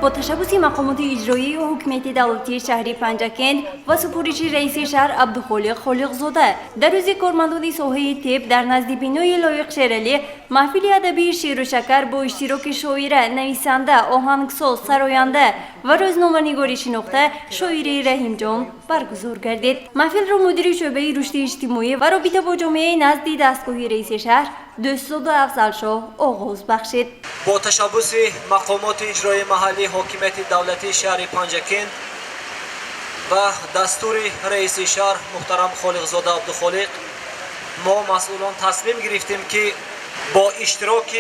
با تشبث مقامات اجرایی و حکومت دولتی شهر پنجکند و سپورش رئیس شهر عبدالخالق خالقزاده در روز کارمندان ساحه طب در نزد بینای لایق شیرالی محفل ادبی شیر و شکر با اشتراک شاعر، نویسنده، آهنگساز، سراینده و روزنامه‌نگار شناخته شاعر رحیم جان برگزار گردید. محفل را مدیر شعبه رشد اجتماعی و رابطه با جامعه نزد دستگاه رئیس شهر دوستاد افضل شاه آغاز بخشید. با تشبث مقامات اجرایی محلی حاکمیت دولتی شهر پنجکند و دستور رئیس شهر محترم خالقزاده عبدالخالق، ما مسئولان تصمیم گرفتیم که با اشتراک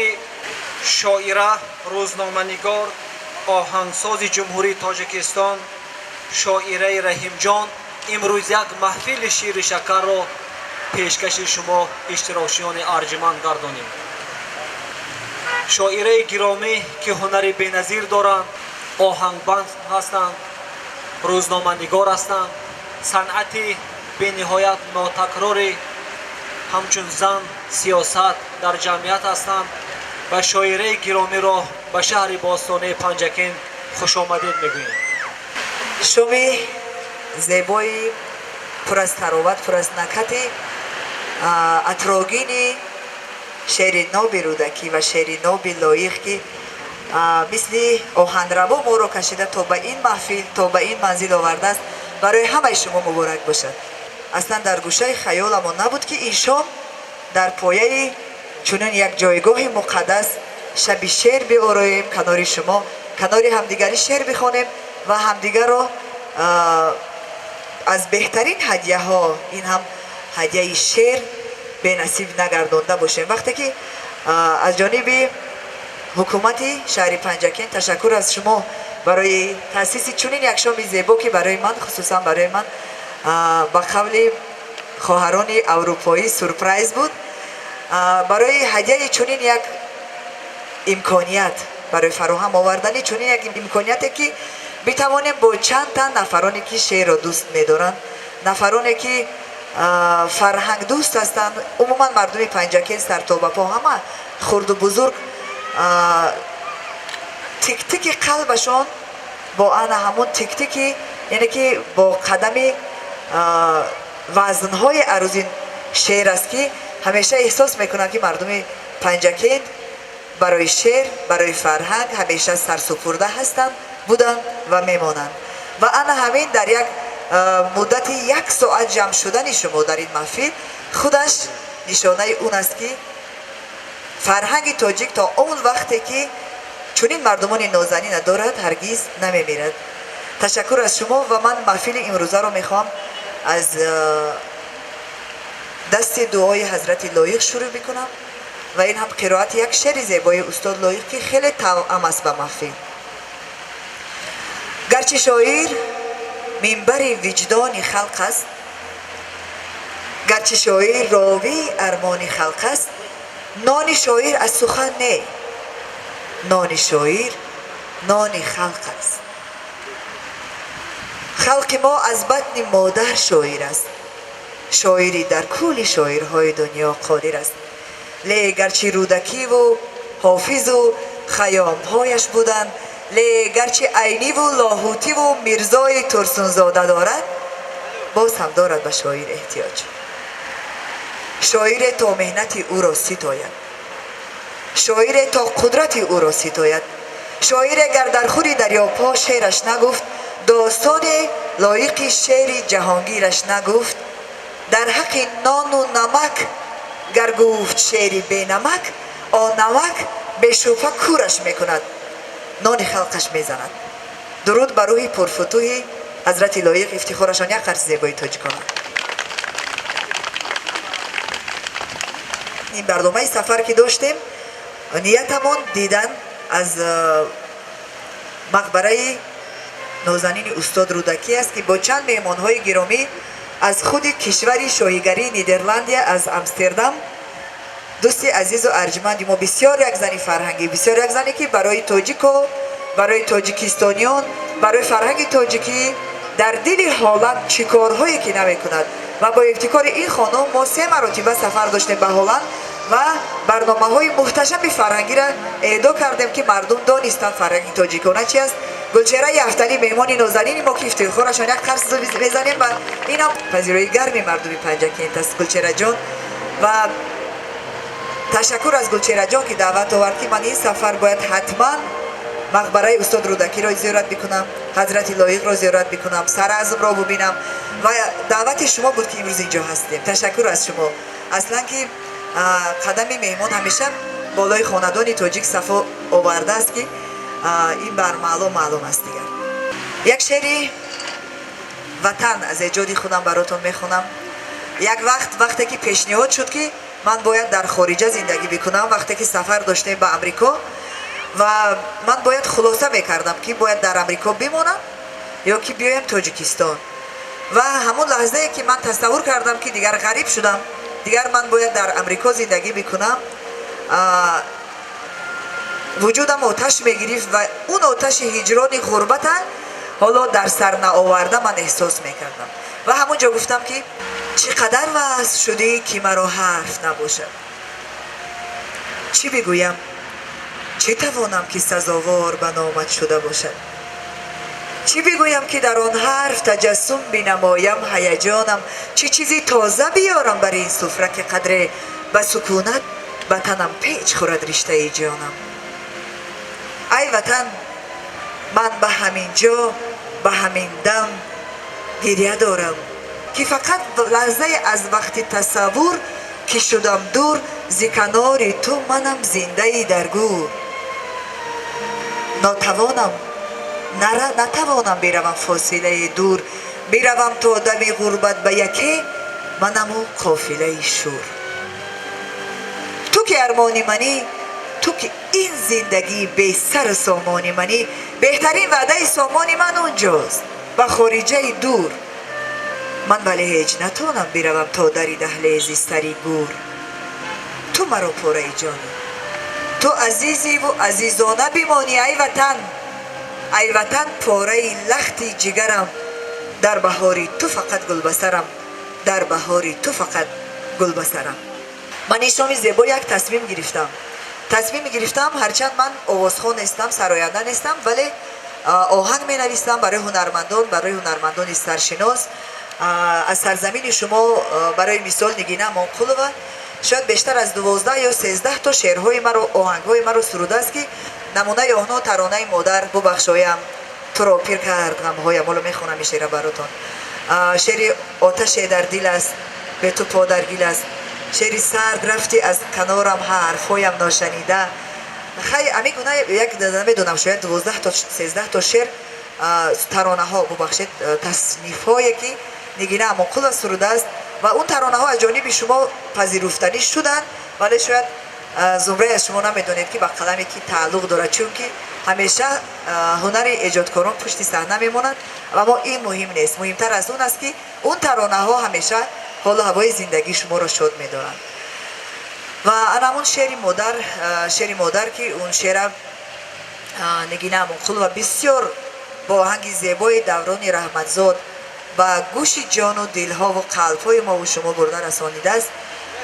شاعره، روزنامه‌نگار، آهنگساز جمهوری تاجیکستان شاعره رحیم جان امروز یک محفل شیر شکر را پیشکش شما اشتراکیان ارجمند گردانیم. شاعره گرامی که هنر بی‌نظیر دارند، آهنگبند هستند، روزنامه‌نگار هستند، صنعت بی‌نهایت ناتکراری همچون زن، سیاست در جمعیت هستند و شاعره گرامی را به شهر باستانی پنجکند خوش آمدید میگوییم. شومی زیبای پر از تراوت، پر از نکهت اتراگین شعر ناب رودکی و شعر ناب لایق که مثل آهنربا ما را کشیده تا به این محفل، تا به این منزل آورده است. برای همه شما مبارک باشد. اصلا در گوشه خیالمان نبود که این شام در پایه چنین یک جایگاه مقدس شب شعر بیاوریم کنار شما، کنار همدیگری شعر بخوانیم و همدیگر را از بهترین هدیه ها، این هم هدیه شعر، به نصیب نگردانده باشیم. وقتی که از جانب حکومت شهر پنجکند تشکر از شما برای تاسیس چنین یک شام زیبا که برای من، خصوصا برای من با قول خواهران اروپایی سورپرایز بود، برای هدیه چنین یک امکانیت، برای فراهم آوردن چنین یک امکانیتی که بتوانیم با چند تا نفرانی که شعر را دوست می‌دارند، نفرانی که فرهنگ دوست هستند، عموما مردم پنجکند سر تا به پا همه خرد و بزرگ تک تک قلبشان با آن همون تک تک، یعنی که با قدم وزنهای عروض شعر است که همیشه احساس میکنند که مردم پنجکند برای شعر، برای فرهنگ همیشه سرسپرده هستند، بودند و میمانند. و آن همین در یک مدت 1 ساعت جمع شدن شما در این محفل خودش نشانه اون است که فرهنگ تاجیک تا اون وقتی که چنین مردمان نازنین دارد هرگز نمیمیرد. تشکر از شما و من محفل امروزه را میخوام از دست دعای حضرت لایق شروع بکنم و این هم قرائت یک شعر زیبای استاد لایق که خیلی توأم است به محفل. گرچه شاعر منبر وجدان خلق است، گرچه شاعر راوی ارمان خلق است، نان شاعر از سخن نه، نان شاعر نان خلق است. خلق ما از بطن مادر شاعر است، شاعری در کل شاعرهای دنیا قادر است. لی گرچه رودکی و حافظ و خیامهایش بودند، لی گرچه عینی و لاهوتی و میرزای ترسونزاده دارد، باز هم دارد به شاعر احتیاج. شاعر تا مهنت او را ستاید، شاعر تا قدرت او را ستاید. شاعر اگر در خود دریاپا شعرش نگفت، داستان لایق شعر جهانگیرش نگفت. در حق نان و نمک گر گفت شعری بی نمک، آن نمک به شوفه کورش میکند، نان خلقش میزند. درود بر روح پرفتوح حضرت لایق، افتخارشان یک قرص زیبای تاجیکان. این برنامه سفر که داشتیم نیتمون دیدن از مقبره نازنین استاد رودکی است که با چند مهمانهای گرامی از خود کشور شاهیگری نیدرلندی از امستردام، دوستی عزیز و ارجمند ما، بسیار یک زنی فرهنگی، بسیار یک زنی که برای تاجیکو، برای تاجیکستانیان، برای فرهنگ تاجیکی در دل هلند چیکارهایی که نمیکند. و با ابتکار این خانم ما 3 مرتبه سفر داشتیم به هلند و برنامه‌های محتشم فرهنگی را اعدا کردیم که مردم دانستند فرهنگ تاجیکانه چی است گلچهره یفتلی مهمان نازنین ما که افتخارشان یک قرص بزنیم و این هم پذیرایی گرمی مردمی پنجکین است گلچهره جان. و تشکر از گلچهره جان که دعوت آورد که من این سفر باید حتما مقبره استاد رودکی را زیارت بکنم، حضرت لایق را زیارت بکنم، سر اعظم را ببینم و دعوت شما بود که امروز اینجا هستیم. تشکر از شما. اصلا که قدم مهمان همیشه بالای خاندان تاجیک صفا آورده است که این بر معلوم است دیگر. یک شعری وطن از ایجاد خودم براتون میخونم. یک وقتی که پیشنهاد شد که من باید در خارج زندگی بکنم، وقتی که سفر داشتیم به امریکا و من باید خلاصه میکردم که باید در امریکا بمانم یا که بیایم تاجیکستان. و همون لحظه که من تصور کردم که دیگر غریب شدم، دیگر من باید در امریکا زندگی بکنم، وجودم آتش میگرفت و اون آتش هجران غربت حالا در سر نآورده من احساس میکردم و همونجا گفتم که چقدر وصل شده که مرا حرف نباشد. چی بگویم؟ چه توانم که سزاوار به نامت شده باشد؟ چی بگویم که در آن حرف تجسم بنمایم هیجانم؟ چه چیزی تازه بیارم برای این سفره که قدر به سکونت به تنم پیچ خورد رشته جانم؟ ای وطن، من به همین جا به همین دم گریه دارم که فقط لحظه از وقتی تصور که شدم دور ز کنار تو منم زنده در گور. نتوانم بروم فاصله دور، بروم تا دم غربت به یکی منم و قافله شور. تو که ارمانی منی، تو که این زندگی به سر سامانی منی، بهترین وعده سامانی من اونجاست به خارجه دور. من ولی هیچ نتونم بروم تا دری دهلیز سری گور. تو مرا پاره جانی، تو عزیزی و عزیزانه بمانی. ای وطن، ای وطن پاره لختی جگرم، در بهاری تو فقط گل بسرم، در بهاری تو فقط گل بسرم. من شام زیبا یک تصمیم گرفتم هرچند من آوازخوان نیستم، سراینده نیستم، ولی آهنگ می نویسم برای هنرمندان سرشناس از سرزمین شما. برای مثال نگینه مانقولوه شاید بیشتر از 12 یا 13 تا شعرهای مرا، آهنگهای مرا سروده است که نمونه آنها ترانه مادر، ببخشایم تو را پیر کرد غمهایم. حالا میخونم این شعر براتون. شعر آتش در دل است، به تو پادرگیل است. شعری سرد رفتی از کنارم، حرفهایم ناشنیده. خیلی امیگونه یک نمیدونم شاید 12 تا 13 تا شعر ترانه ها، ببخشید تصنیف هایی که نگینه امانقول سروده است و اون ترانه ها از جانب شما پذیرفتنی شدن، ولی شاید زمره از شما نمیدونید که با قلمی که تعلق دارد، چون که همیشه هنر ایجادکاران پشت صحنه میمونند و ما این مهم نیست. مهمتر از اون است که اون ترانه ها همیشه حال و هوای زندگی شما را شاد می‌دارند. و همون شعر مادر که اون شعر نگینه امانقول و بسیار با آهنگ زیبای دوران رحمتزاد و گوش جان و دلها و قلب‌های ما و شما برده رسانیده است.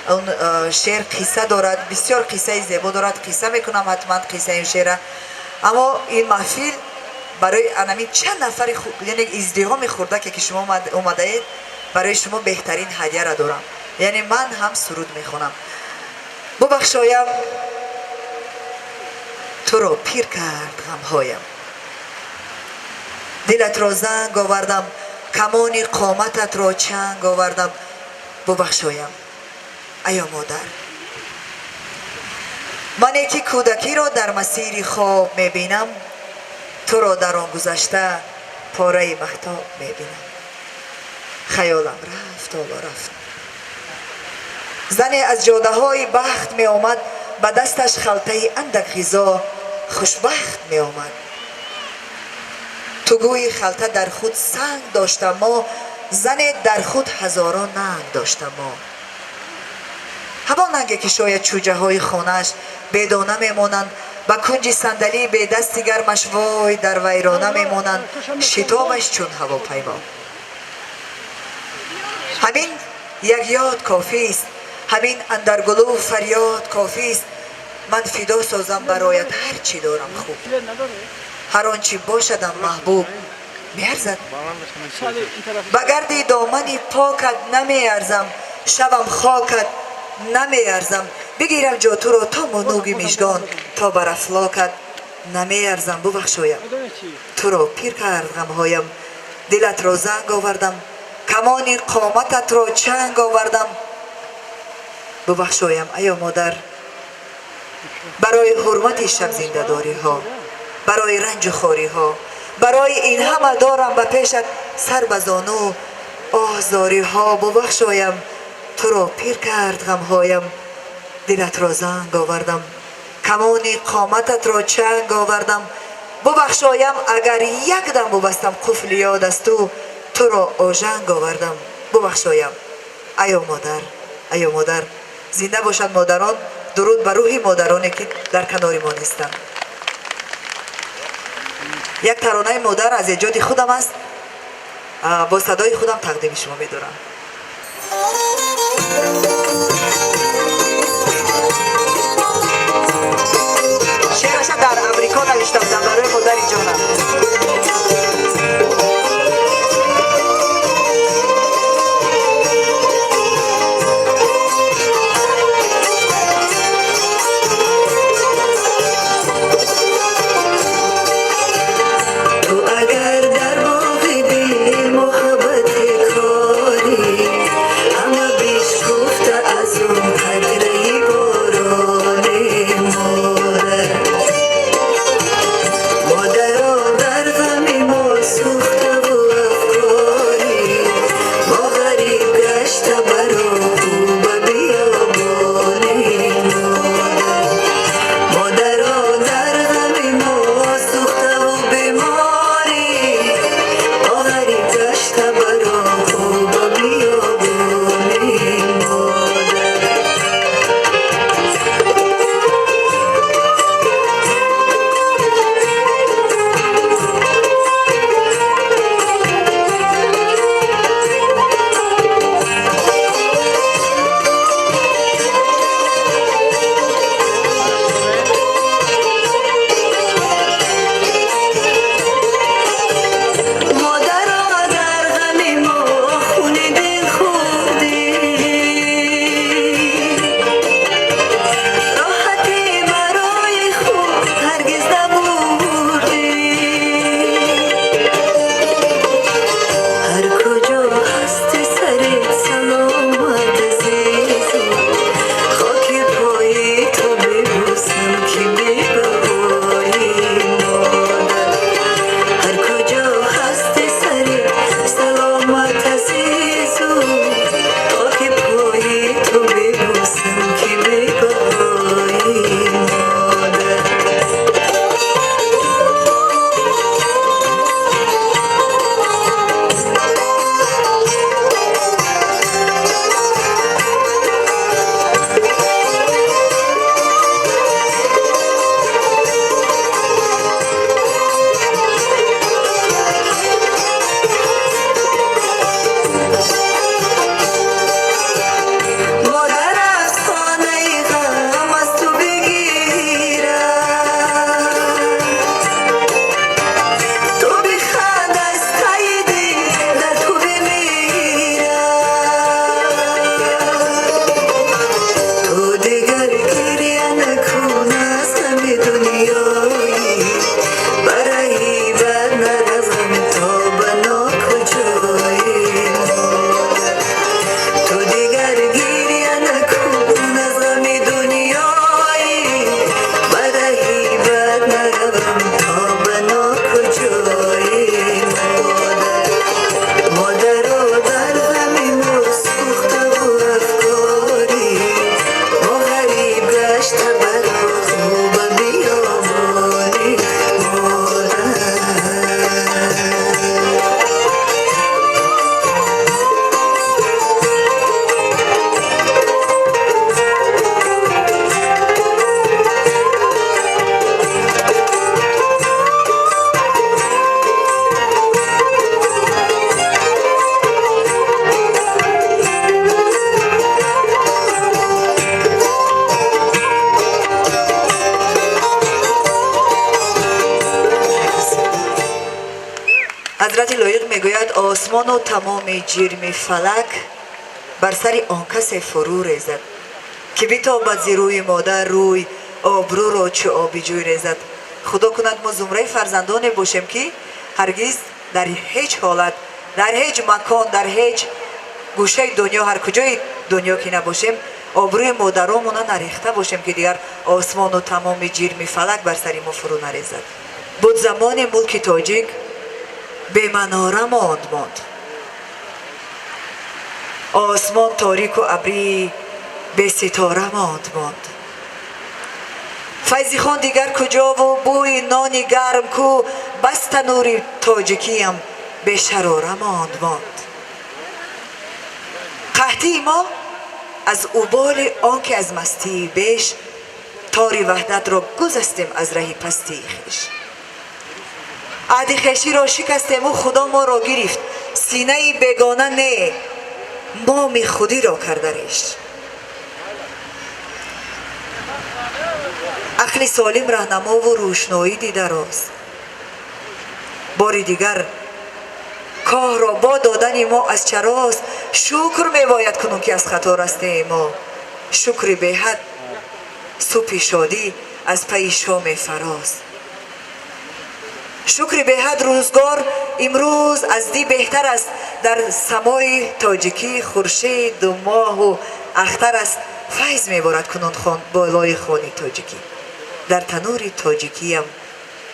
اون شعر قصه دارد، بسیار قصه زیبا دارد. قصه میکنم حتما قصه این شعر. اما این محفل برای انمی چند نفر یعنی ازدحام خورده که شما اومده اید، برای شما بهترین هدیه را دارم. یعنی من هم سرود میخونم. ببخشایم تو را پیر کرد غمهایم، دلت را زنگ آوردم، کمان قامتت را چنگ آوردم. ببخشایم ایا مادر، منی که کودکی را در مسیر خواب میبینم، تو را در آن گذشته پاره مهتاب میبینم. خیالم رفت و رفت. زنی از جاده های بخت می آمد، به دستش خلطه اندک غذا، خوشبخت می آمد. تو گوی خلطه در خود سنگ داشتم ما، زن در خود هزاران ننگ داشتم ما. همان ننگه که شاید چوجه های خانهش بیدانه میمانند، با کنج صندلی به دست گرمش وای در ویرانه میمانند، شتابش چون هواپیما. همین یک یاد کافی است، همین اندر گلو فریاد کافی است. من فدا سازم برایت هر چی دارم خوب. هر آنچه باشدم محبوب میارزد. به گرد دامنی پاکت نمیارزم، شبم خاکت نمیارزم. بگیرم جا تو را تا منوگی مژگان، تا بر افلاکت نمیارزم. ببخشایم تو را پیر کرد غمهایم، دلت را زنگ آوردم، کمانی قامتت را چنگ آوردم. ببخشایم ایا مادر، برای حرمت شب زنده داری ها، برای رنج و خواری ها، برای این همه دارم به پیشت سر به زانو آزاری ها. ببخشایم تو را پیر کرد غمهایم، دلت را زنگ آوردم، کمانی قامتت را چنگ آوردم. ببخشایم اگر یک دم ببستم قفل یاد از تو را آژنگ آوردم. ببخشایم ایا مادر، ایا مادر. زنده باشد مادران. درود بر روح مادرانی که در کنار ما نیستند. یک ترانه مادر از ایجاد خودم است، با صدای خودم تقدیم شما می‌دارم. شعرش در امریکا نوشته بودم برای مادری جانم. حضرت لایق میگوید آسمان و تمام جرم فلک بر سر آن کس فرو ریزد که بتابد ز روی مادر روی آبرو را چو آبی جوی ریزد. خدا کند ما زمره فرزندان باشیم که هرگز در هیچ حالت، در هیچ مکان، در هیچ گوشه دنیا، هر کجای دنیا که نباشیم آبروی مادرامون نریخته باشیم که دیگر آسمان و تمام جرم فلک بر سر ما فرو نریزد. بود زمان ملک تاجیک به مناره ماند آسمان تاریک و ابری به ستاره ماند فیضی خان دیگر کجا و بوی نان گرم کو بس تنور تاجیکی هم به شراره ماند قحطی ما از اوبال آنکه از مستی بیش تاری وحدت را گذستیم از راه پستی خویش. عهد خویشی را شکستیم و خدا ما را گرفت سینه بیگانه نه مام خودی را کرده ریش. عقل سالم راهنما و روشنایی دیده راست. باری دیگر کار را با دادن ما از چراست شکر میباید کنون که از خطا رسته ما شکر به حد صبح شادی از پی شام فراز. شکر به حد روزگار امروز از دی بهتر است در سمای تاجیکی خورشید و ماه و اختر است فیض میبارد کنون خان بالای خانی تاجیکی در تنور تاجیکی هم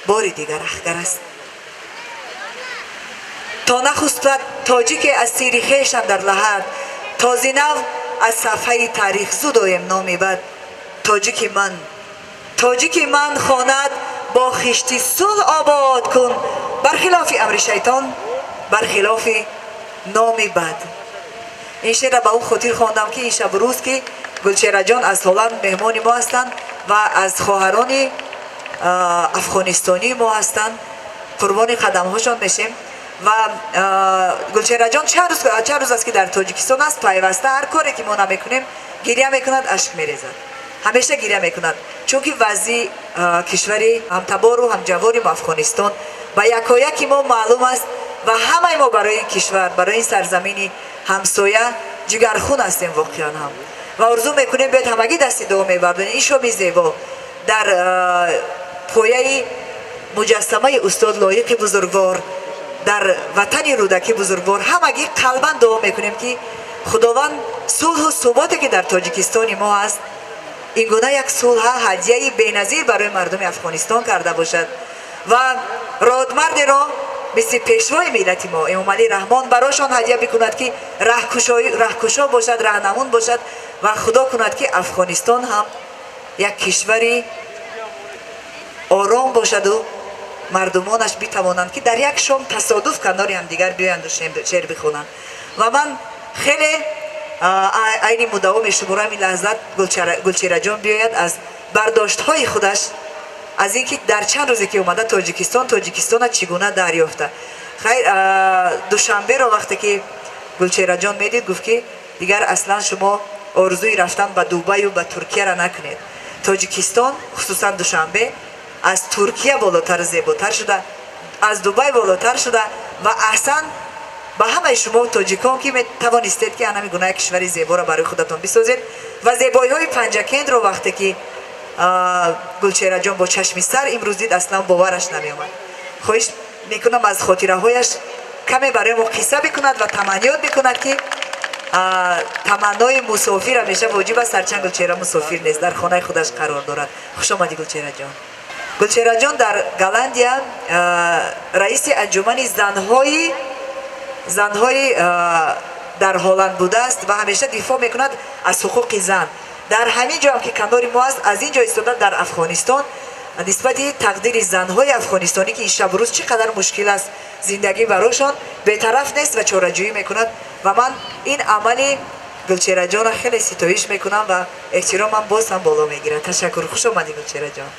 باری دیگر اخگر است. تا نخستد تاجیک از سیری خیشم در لحد تازی نو از صفحه تاریخ زودایم نامی بد تاجیک من خواند با خشتی صلح آباد کن برخلاف امر شیطان برخلاف نام بد. این شعر را به اون خاطر خواندم که این شب روز که گلچهره جان از هلند مهمان ما هستند و از خواهران افغانستانی ما هستند قربان قدم هاشان میشیم و گلچهره جان چند روز است که در تاجیکستان است پیوسته هر کاری که ما نمیکنیم گریه میکند اشک میریزد همیشه گریه میکند چون که وضعی کشوری همتبار و همجوار ما افغانستان و یکایک ما معلوم است و همه ما برای این کشور برای این سرزمینی همسایه جگرخون هستیم واقعا هم و آرزو میکنیم بیاید همگی دستی دعا میبردن این شامی زیبا در پایه مجسمه استاد لایق بزرگوار در وطن رودکی بزرگوار همگی قلبا دعا میکنیم که خداوند صلح و ثباتی که در تاجیکستان ما هست این گونه یک صلح هدیه بی‌نظیر برای مردم افغانستان کرده باشد و رادمرد را مثل پیشوای ملت ما امام علی رحمان برایشان هدیه بکند که رهکشا باشد راهنمون باشد و خدا کند که افغانستان هم یک کشوری آرام باشد و مردمانش بتوانند که در یک شام تصادف کنار هم دیگر بیایند و شعر بخونند و من خیلی عین مداوم شمارم این لحظت گلچهره جان بیاید از برداشت های خودش از اینکه در چند روزی که اومده تاجیکستان چگونه دریافته. خیر دوشنبه رو وقتی که گلچهره جان میدید گفت که دیگر اصلا شما آرزوی رفتن به دبی و به ترکیه را نکنید. تاجیکستان خصوصا دوشنبه از ترکیه بالاتر زیباتر شده از دبی بالاتر شده و احسن به همه شما تاجیکان که می توانستید که همین گونه کشوری زیبا را برای خودتان بسازید و زیبایی های پنجکند رو وقتی که گلچهره جان با چشمی سر امروز دید اصلا باورش نمی آمد. خواهش میکنم از خاطره هایش کمی برای ما قصه بکند و تمنیات بکند که تمنای مسافر همیشه واجب است هرچند گلچهره مسافر نیست در خانه خودش قرار دارد. خوش آمدی گلچهره جان. گلچهره جان در گلندیا رئیس انجمن زنهای در هلند بوده است و همیشه دفاع میکند از حقوق زن. در همین جا هم که کنار ما است از اینجا ایستاده در افغانستان نسبت تقدیر زنهای افغانستانی که این شب روز چقدر مشکل است زندگی برایشان بی‌طرف نیست و چاره‌جویی میکند و من این عمل گلچهره جان خیلی ستایش میکنم و احترامم باز هم بالا میگیره. تشکر. خوش آمدی گلچهره جان.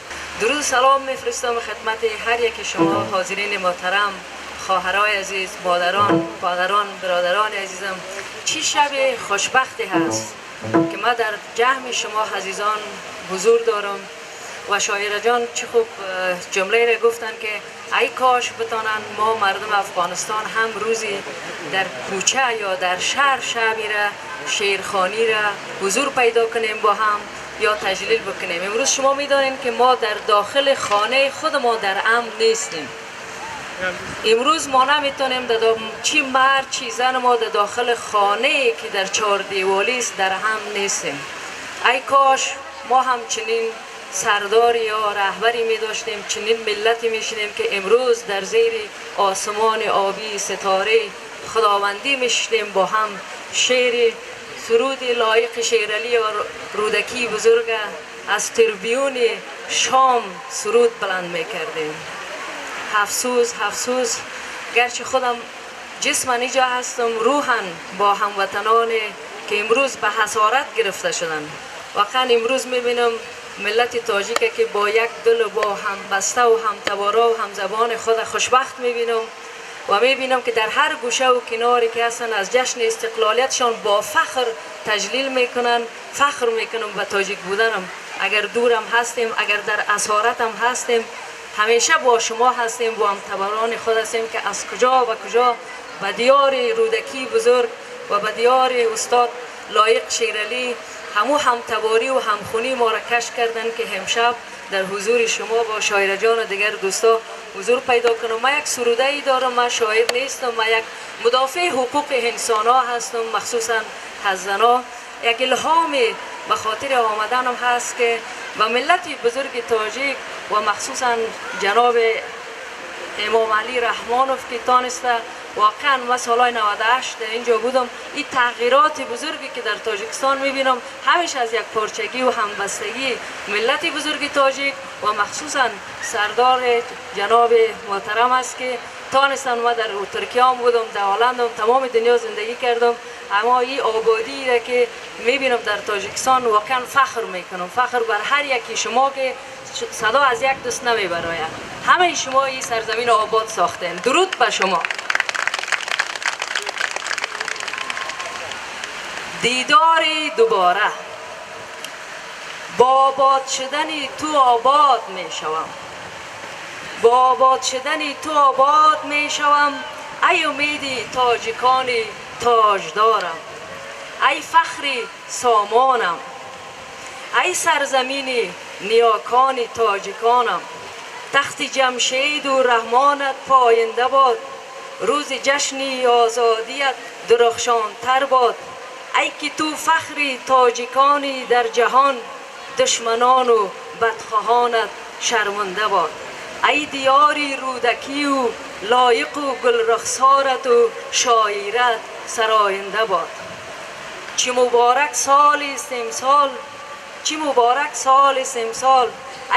درود سلام میفرستم خدمت هر یک شما حاضرین محترم خواهرای عزیز مادران برادران عزیزم. چه شب خوشبختی هست که ما در جمع شما عزیزان حضور دارم و شاعر جان چه خوب جمله را گفتن که ای کاش بتانن ما مردم افغانستان هم روزی در کوچه یا در شهر شبی را شعرخوانی را حضور پیدا کنیم با هم یا تجلیل بکنیم. امروز شما میدانید که ما در داخل خانه خود ما در امن نیستیم. امروز ما نمیتونیم چی مرد چی زن ما در داخل خانه که در چهار دیوالی است در هم نیستیم. ای کاش ما هم چنین سرداری یا رهبری می داشتیم، چنین ملتی می شدیم که امروز در زیر آسمان آبی ستاره خداوندی می شدیم با هم شعر سرود لایق شیرالی و رودکی بزرگ از تربیون شام سرود بلند می کردیم. افسوس گرچه خودم جسماً اینجا هستم، روحاً با هموطنان که امروز به حسارت گرفته شدن. واقعا امروز میبینم ملت تاجیک که با یک دل و با هم بسته و هم تبارا و هم زبان خود خوشبخت میبینم و میبینم که در هر گوشه و کناری که هستن از جشن استقلالیتشان با فخر تجلیل میکنن. فخر میکنم به تاجیک بودنم. اگر دورم هستیم، اگر در اسارتم هستیم، همیشه با شما هستیم، با هم تباران خود هستیم که از کجا و کجا به دیار رودکی بزرگ و به دیار استاد لایق شیرالی همو هم تباری و همخونی ما را کش کردن که همشب در حضور شما با شاعر جان و دیگر دوستا حضور پیدا کنم. ما یک سروده ای دارم، ما شاعر نیستم، ما یک مدافع حقوق انسان ها هستم، مخصوصا از زنا. یک الهامی به خاطر آمدنم هست که و ملت بزرگ تاجیک و مخصوصا جناب امام علی رحمانوف که تانسته واقعا من سالهای 98 در اینجا بودم، این تغییرات بزرگی که در تاجیکستان میبینم همیشه از یک پارچگی و همبستگی ملت بزرگ تاجیک و مخصوصا سردار جناب محترم است که تانستن. ما در ترکیه هم بودم، در هلندم، تمام دنیا زندگی کردم، اما این آبادی را که میبینم در تاجیکستان واقعا فخر میکنم. فخر بر هر یکی شما که صدا از یک دست نمیبراید. همه شما این سرزمین آباد ساختین. درود به شما. دیداری دوباره با آباد شدنی تو آباد می شوم، با آباد شدنی تو آباد می شوم. ای امیدی تاجیکانی تاجدارم، ای فخری سامانم، ای سرزمینی نیاکانی تاجیکانم. تخت جمشید و رحمانت پاینده باد، روز جشنی آزادیت درخشان تر باد. ای که تو فخری تاجیکانی در جهان، دشمنان و بدخواهانت شرمنده باد. ای دیاری رودکی و لایق و گل رخسارت و شاعرت سراینده باد. چه مبارک سال است امسال، چه مبارک سال است امسال.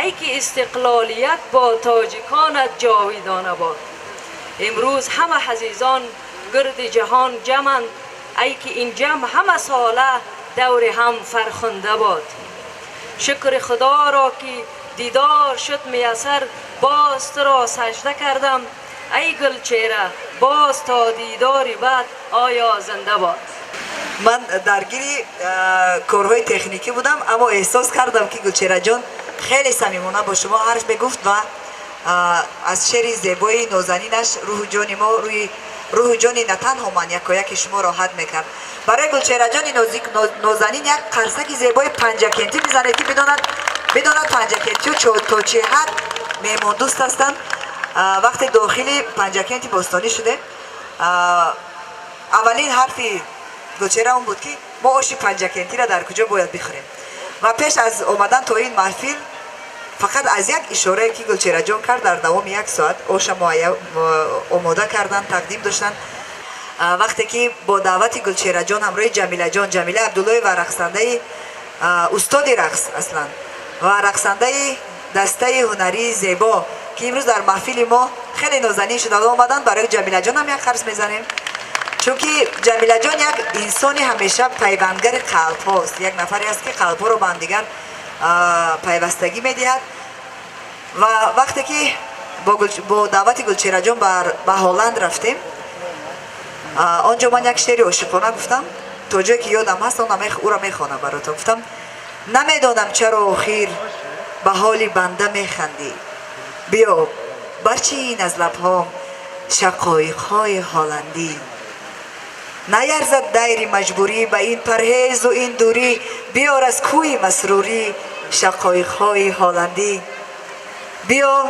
ای که استقلالیت با تاجیکانت جاویدانه باد. امروز همه عزیزان گرد جهان جمعند، ای که این جمع همه ساله دور هم فرخنده باد. شکر خدا را که دیدار شد میسر، باز تو را سجده کردم. ای گل چهره باز تا دیداری بعد آیا زنده باد. من درگیری کارهای تکنیکی بودم، اما احساس کردم که گلچهره جان خیلی صمیمانه با شما حرف میگفت و از شعر زیبای نازنینش روح جان ما روح جانی نه تنها من یکایک شما راحت میکرد. برای گلچهره جان نازنین یک قرصک زیبای پنجکنتی میزنه که بداند پنجکنتی و تا چه حد میهمان دوست هستند. وقتی داخل پنجکنتی باستانی شده، اولین حرفی گلچهره اون بود که ما آش پنجکنتی را در کجا باید بخوریم. و پیش از آمدن تا این محفل فقط از یک اشاره که گلچهره جان کرد در دوام یک ساعت آش آماده کردن، تقدیم داشتن. وقتی که با دعوت گلچهره جان همراه جمیله عبدالله و رقصنده استاد رقص اصلا و رقصنده دسته هنری زیبا که امروز در محفل ما خیلی نازنین شده آمدن، برای جمیله جان هم یک قرص میزنیم، چون که جمیله جان یک انسانی همیشه پیوندگر قلب هاست، یک نفری است که قلب ها رو به هم دیگر پیوستگی میدهد. و وقتی که با دعوت گلچهره جان به هلند رفتیم، آنجا من یک شعر عاشقانه گفتم، تا جایی که یادم هست او را میخوانم براتون. گفتم نمیدانم چرا آخر به حال بنده میخندی. بیا برچین از لبهام شقایق‌های هالندی. نیرزد دیر مجبوری به این پرهیز و این دوری، بیار از کوی مسروری شقایق‌های هالندی. بیا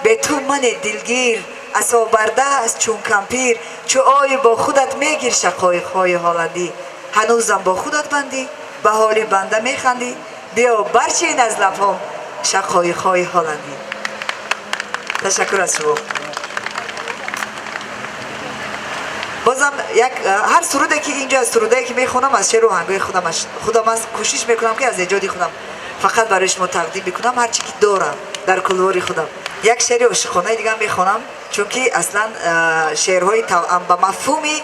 به تو من دلگیر اسابرده از چون کمپیر، چو آی با خودت میگیر شقایق‌های هالندی. هنوزم با خودت بندی به حال بنده میخندی، بیا برچین از لبهام شقایق‌های هالندی. تشکر از شما. بازم هر سروده که اینجا از سروده که میخونم از شعر و آهنگای خودم از کوشش میکنم که از ایجادی خودم فقط برای شما تقدیم میکنم هر چی که دارم در کلواری خودم. یک شعر عاشقانه دیگه میخونم چون که اصلا شعرهای توأم به مفهومی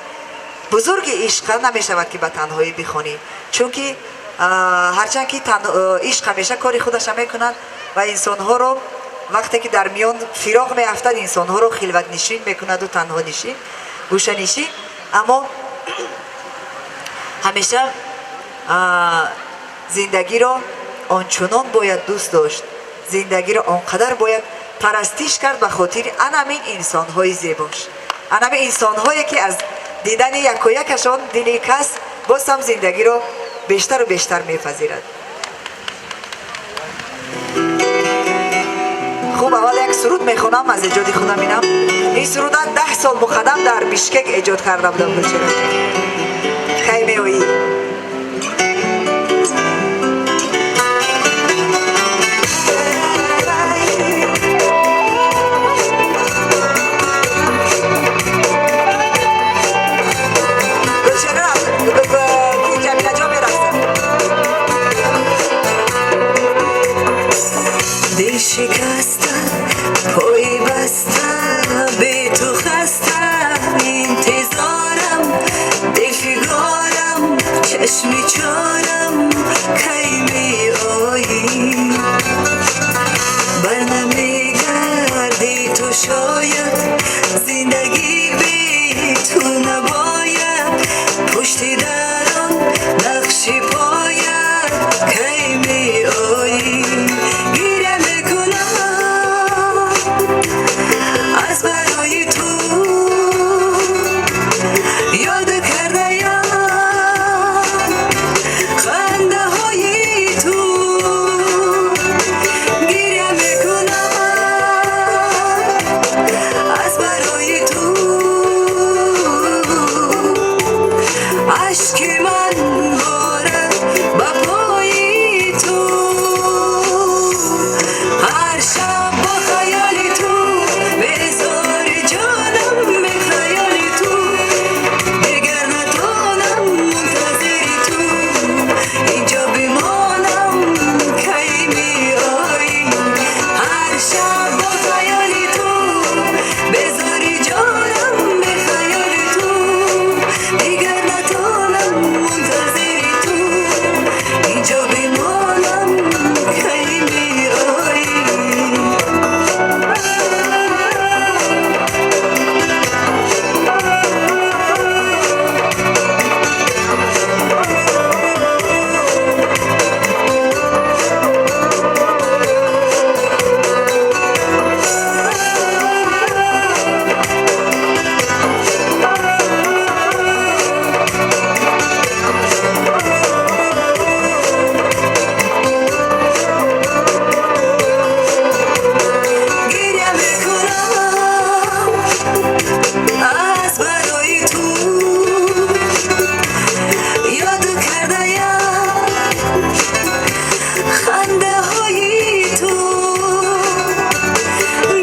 بزرگ عشق نمیشود که به تنهایی بخونی، چون که هرچند که عشق همیشه کاری خودش میکنند و انسان ها رو وقتی که در میان فراق میافتد انسان ها رو خلوت نشین میکند و تنها نشین گوشه نشین. اما همیشه زندگی را آنچنان باید دوست داشت، زندگی را آنقدر باید پرستش کرد به خاطر همین انسان های زیباش، همین انسان هایی که از دیدن یک و یکشان دل کس باز هم زندگی را بیشتر و بیشتر میپذیرد. خوب اول یک سرود میخونم از ایجاد خودم. این سرود 10 سال مقدم در بیشکک ایجاد کردم. دم کی میایی دل شکستم پای بستم به تو خستم انتظارم دل فگارم چشم چارم کی می آیی برنمیگردی تو شاید زندگی بی تو نباید پشت درم نقشی پاید کی می آیی از برای تو یاد کرده یم خنده های تو گریه میکنم از برای تو عشق من بارد به پای تو هر شب با خیال تو بزار جانم به خیال تو دیگر نتانم منتظر تو اینجا بمانم کی می آیی هر شب با خیال تو بزار جانم به خیال تو دیگر نتانم منتظر تو اینجا بمانم کی می آیی گریه میکنم از برای تو یاد کرده یم خنده های تو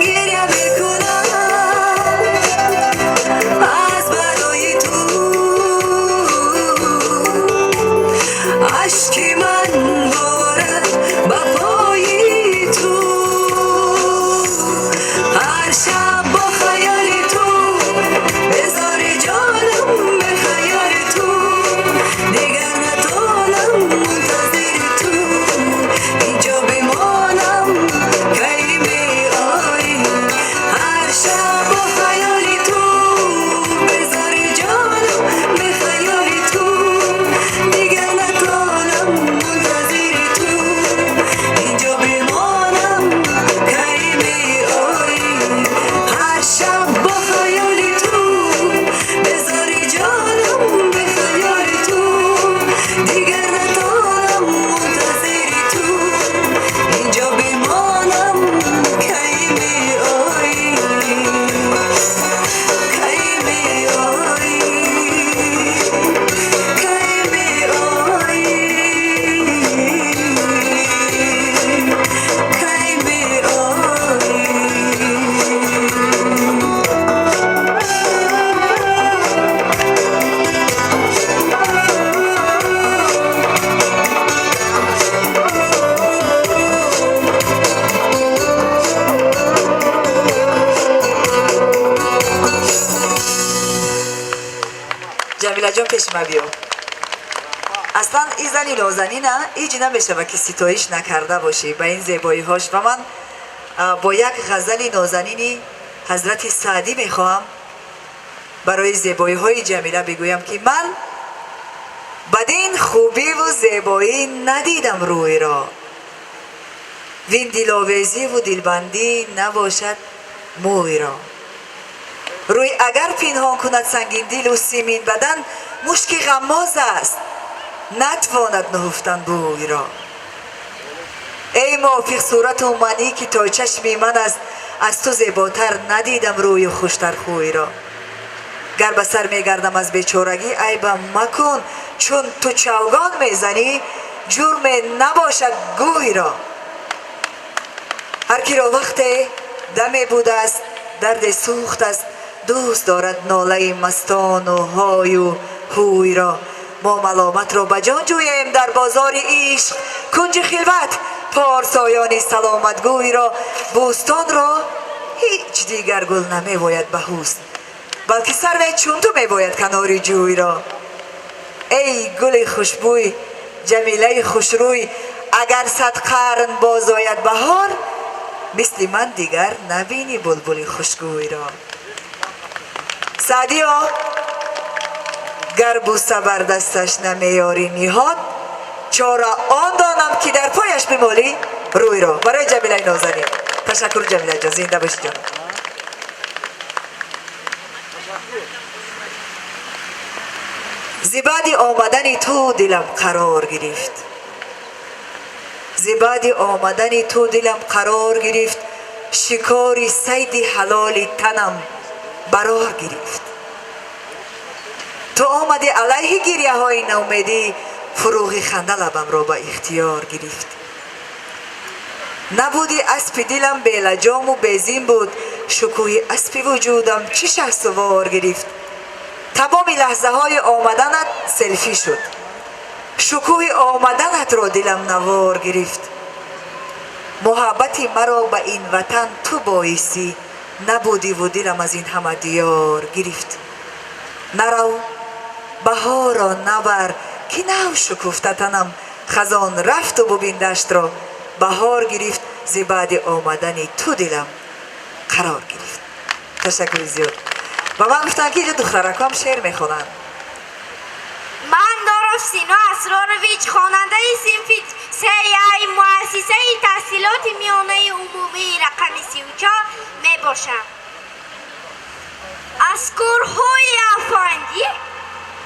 گریه میکنم از برای تو عشق من بارد به پای تو هر شب با خیال تو بزار جانم به خیال تو دیگر نتانم منتظر تو اینجا بمانم کی می آیی هر شب با خیال تو بزار جانم به خیال تو دیگر نتانم منتظر تو اینجا بمانم جمیله جان پیش ما بیو. اصلا این زنی نازنینه ایچ نمیشه که ستایش نکرده باشی به این زیبایی هاش و من با یک غزل نازنینی حضرت سعدی میخواهم برای زیبایی های جمیله بگویم که من بدین خوبی و زیبایی ندیدم روی را وین دلاویزی و دلبندی نباشد موی را روی اگر پنهان کند سنگین دل و سیمین بدن مشکی غماز است نتواند نهفتن بوی را ای موافق صورت و منی که تا چشمی من از تو زیباتر ندیدم روی خوشتر خوی را گر به سر میگردم از بیچارگی عیبم مکن چون تو چوگان میزنی جرم نباشد گوی را هر کی را وقت دمی بوده است درد سوخت است دوست دارد ناله مستان و های و هوی را ما ملامت را بجان جویم در بازار عشق کنج خلوت پارسایان سلامت گوی را بوستان را هیچ دیگر گل نمی باید به حسن بلکه سرو چون تو می باید کناری جوی را ای گل خوشبوی جمیله خوشروی اگر 100 قرن باز آید بهار مثل من دیگر نبینی بلبل خوشگوی را سعدیا گر بوسه بر دستش نمیاری نهاد چاره آن دانم که در پایش بمالی روی را برای جمیله نازنین تشکر جمیله جان زنده باشی جان زباد آمدن تو دلم قرار گرفت زباد آمدن تو دلم قرار گرفت شکاری صید حلال تنم برار گرفت تو آمدی علیه گریه های نومیدی فروغ خنده لبم را به اختیار گرفت نبودی اسب دلم بی لجام و بیزین بود شکوه اسب وجودم چه شه سوار گرفت تمام لحظه های آمدنت سلفی شد شکوه آمدنت را دلم نوار گرفت محبتی مرا به این وطن تو بایستی نبودی و دلم از این همه دیار گرفت نرو بهارا نبر که نو شکفته تنم خزان رفت و ببین دشت را بهار گرفت ز بعد آمدن تو دلم قرار گرفت تشکر زیاد و من گفتن که اینجا دخترکام شعر میخونن من دارم سینا اسرارویچ خواننده صنف 3 مؤسسه تحصیلات میانه عمومی رقم 34 می باشم از کارهای افندی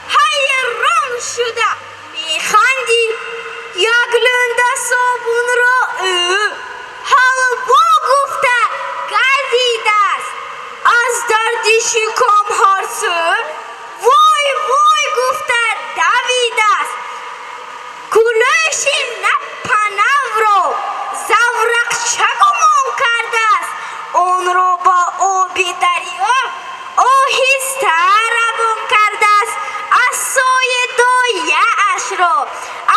حیران شده میخندی یک لنده صابون را حلوا گفته گزیده است از درد شکم هر سو وای وای گفته دویده است کلش نپنو را زورق چگمان کرده است آن را با آب دریا آهسته روان کرده است از سایه دایه‌اش را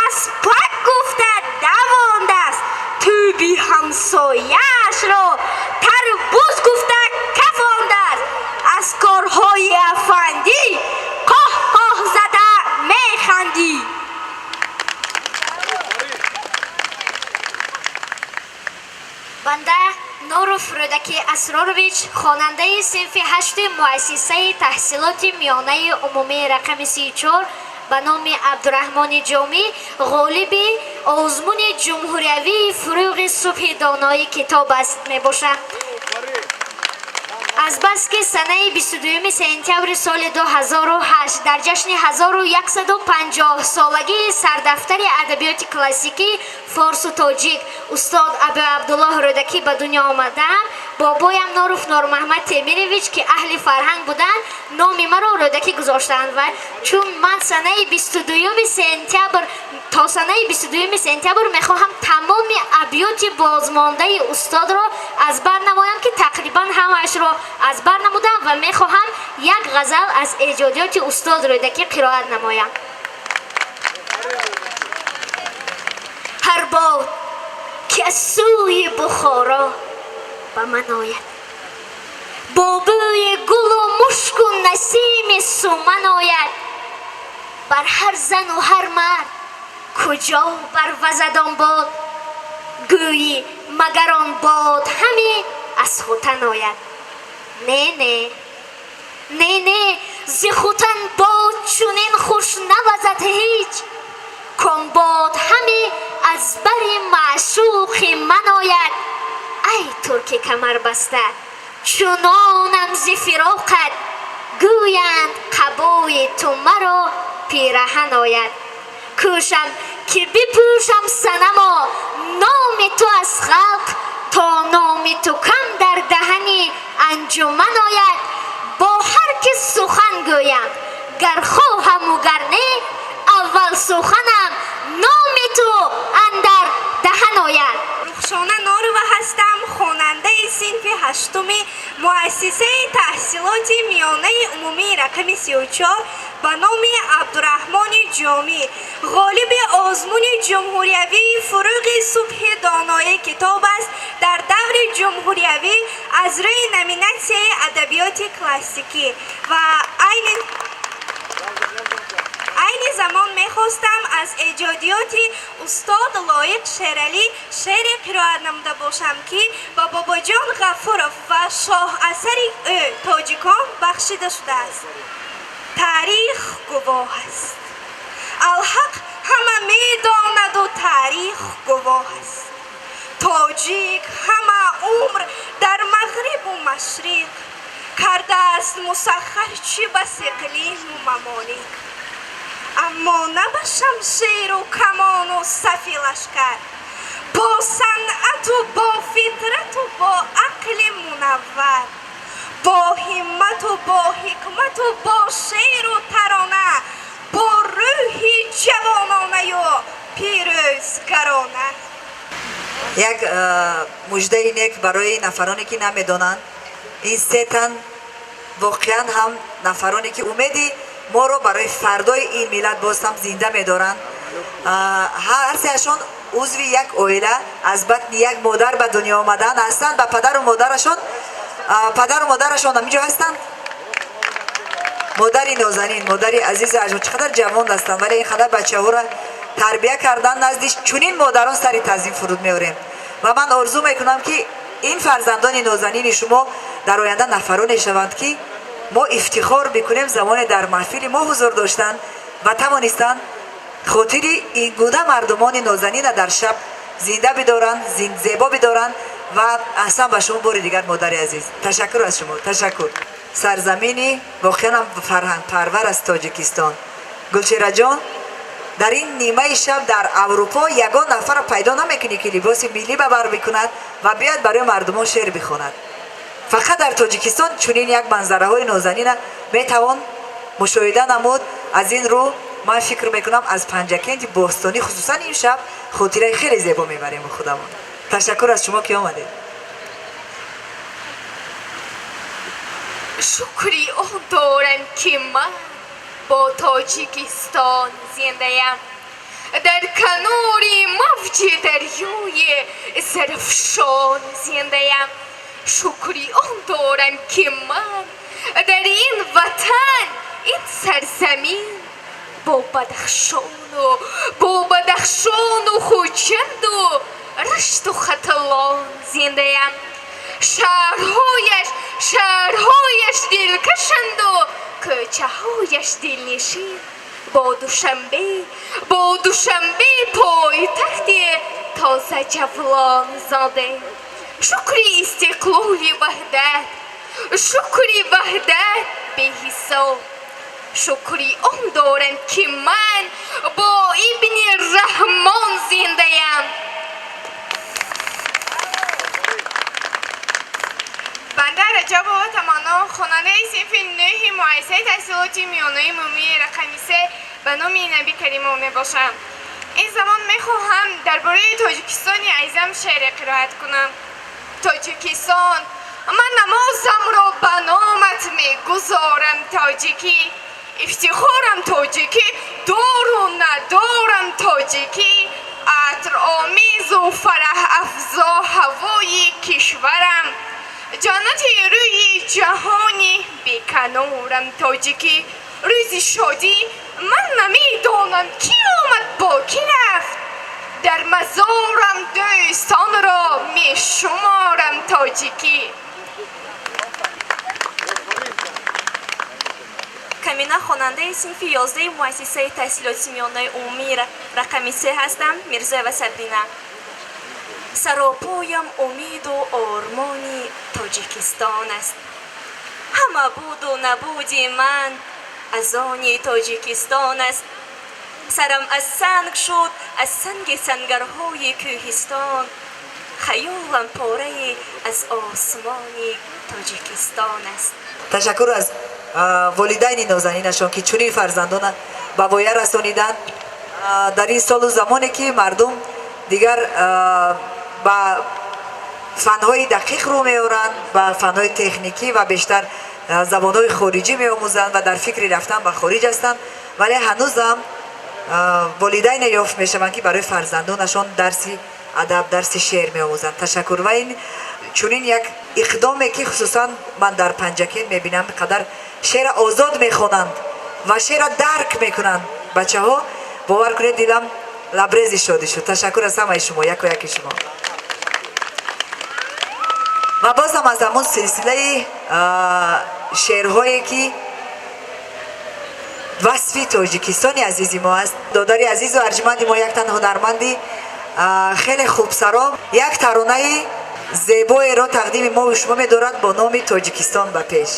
از پک گفته دوانده است تو بی همسایه‌اش را تربوز گفته کفانده است از کارهای افندی قاه قاه زده میخندی بنده نوروف رودکی اسرارویچ خواننده صنف 8 مؤسسه تحصیلات میانه عمومی رقم 34 به نام عبدالرحمن جامی غالب آزمون جمهوریوی فروغ صبح دانایی کتاب است می باشد از بس که سنه 22 سپتامبر سال 2008 در جشن 1150 سالگی سردفتر ادبیات کلاسیکی فارس و تاجیک استاد ابو عبدالله رودکی به دنیا آمدند بابایم نوروف نور محمد تیمیرویچ که اهل فرهنگ بودند نام مرا رودکی گذاشتند و چون من سنه 22 سپتامبر تا سنه 22 سپتامبر میخواهم تمام ابیات بازمانده استاد را از بر نمایم که تقریبا همه‌اش را از بر نمودم و میخواهم یک غزل از ایجادیات استاد رودکی قرائت نمایم هر بار که از سوی بخارا به من آید با بوی گل و مشک و نسیم سومن آید بر هر زن و هر مرد کجا بروزد باد گویی مگر آن باد همی از خوتن آید نه نه نه نه ز خوتن باد چنین خوش نوزد هیچ کان باد همی از بر معشوق من آید ای ترک کمر بسته چنانم ز فراقت گویند قبای تو مرا پیرهن آید کوشم که بپوشم صنما نام تو از خلق تا نام تو کم در دهنی انجمن آید با هر که سخن گویم گر خواهم و گر نه اول سخنم نام تو اندر دهن آید رخشانه ناروا هستم خواننده صنف هشتم مؤسسه تحصیلات میانه عمومی رقم 34 به نام عبدالرحمن جامی غالب آزمون جمهوریوی فروغ صبح دانای کتاب است در دور جمهوریوی از روی نامیناسیون ادبیات کلاسیکی و عین زمان میخواستم از ایجادیات استاد لایق شیرعلی شعر قرائت نموده باشم که با باباجان غفورов و شاه اثری تاجیکان بخشیده شده است. تاریخ گواه است. الحق همه میداند و تاریخ گواه است. تاجیک همه عمر در مغرب و مشرق کرده است مسخر چی بس اقلیم و ممالک اما نه به شمشیر و کمان و صف لشکر با صنعت و با فطرت و با عقل منور با همت و با حکمت و با شعر و ترانه با روحی جوانانه و پیروزگرانه. یک مژده نیک برای نفرانی که نمیدانند این سه تن واقعا هم نفرانی که امیدی ما رو برای فردای این ملت باز هم زنده می‌دارند. هر سهشون عضو یک عائله از بطن یک مادر به دنیا آمدن هستند و پدر و مادرشون همینجا هستند. مادری نازنین، مادری عزیز اجمل چقدر جوان هستند ولی این قدر بچه‌ها را تربیت کردن نزدیک چنین مادران سری تعظیم فرود می‌آوریم و من آرزو میکنم که این فرزندان نازنین شما در آینده نفرانی شوند که ما افتخار بکنیم زمان در محفل ما حضور داشتن و توانستن خاطر این گونه مردمان نازنین در شب زنده بدارن زیبا بدارن و اصلا به شما بار دیگر مادر عزیز تشکر از شما. تشکر. سرزمینی واقعا فرهنگ پرور از تاجیکستان. گلچهره جان در این نیمه شب در اروپا یگان نفر پیدا نمیکنی که لباس ملی ببر بکند و بیاد برای مردمان شعر بخواند. فقط در تاجیکستان چنین یک منظره های نازنین میتوان مشاهده نمود. از این رو من فکر میکنم از پنجکند باستانی خصوصا این شب خاطره خیلی زیبا میبریم به خودمون. تشکر از شما که آمدید. شکری آن دارم که من با تاجیکستان زنده‌ام در کنار موج دریای زرفشان زنده‌ام شکری آن دارم که من در این وطن این سرزمین با بدخشان و خوجند و رشت و ختلان زنده‌ام شهرهایش دلکشند و کوچه‌هایش دلنشین با دوشنبه پایتخت تازه جولان زاده شکری استقلال وحدت شکری وحدت به حساب شکری آن دارم که من با ابن رحمان زنده‌ام. بنده رجب تمانا خواننده صنف 9 مؤسسه تحصیلات میانه عمومی رقم 3 به نام نبی کریم می باشم. این زمان میخواهم درباره تاجیکستان عزیزم شعر قرائت کنم. تاجیکستان من نمازم را به نامت میگذارم تاجیکی افتخارم تاجیکی دار و ندارم تاجیکی عطر آمیز و فرح افزا هوای کشورم جنت روی جهانی بیکنارم تاجیکی روزی شادی من نمیدانم کی آمد با کی رفت. در مزارم دوستان را می شمارم تاجیکی. کمینه خواننده صنف 11 مؤسسه تحصیلاتی میانه عمومی رقم 3 هستم، میرزا و سبرینه. سراپایم امید و آرمانی تاجیکستان است. همه بود و نبودی من از آنی تاجیکستان است. سرم از سنگ شد از سنگ سنگرهای کوهستان. خیالم پاره از آسمانی تاجیکستان است. تشکر از والدین نازنینشان که چنین فرزندان به وایه رسانیدند در این سال و زمانی که مردم دیگر به فنهای دقیق رو میارند، به فنهای تکنیکی و بیشتر زبانهای خارجی میآموزند و در فکر رفتن به خارج هستند، ولی هنوز هم والدین یافت میشوند که برای فرزندانشان درسی ادب، درس شعر میآموزند. تشکر. و این چنین یک اقدامی که خصوصا من در پنجکین میبینم قدر شعر آزاد میخوانند و شعر درک میکنند بچه ها، باور کنید دیلم لبریز شده شد. تشکر از همه شما، یک و یک شما. و باز هم از همون سلسله شعرهایی که وصفی تاجیکستانی عزیزی ما است، داداری عزیز و ارجمندی ما، یک تن هنرمندی خیلی خوب سرا یک ترانه زیبایی را تقدیم ما و شما می‌دارد با نام تاجیکستان به پیش.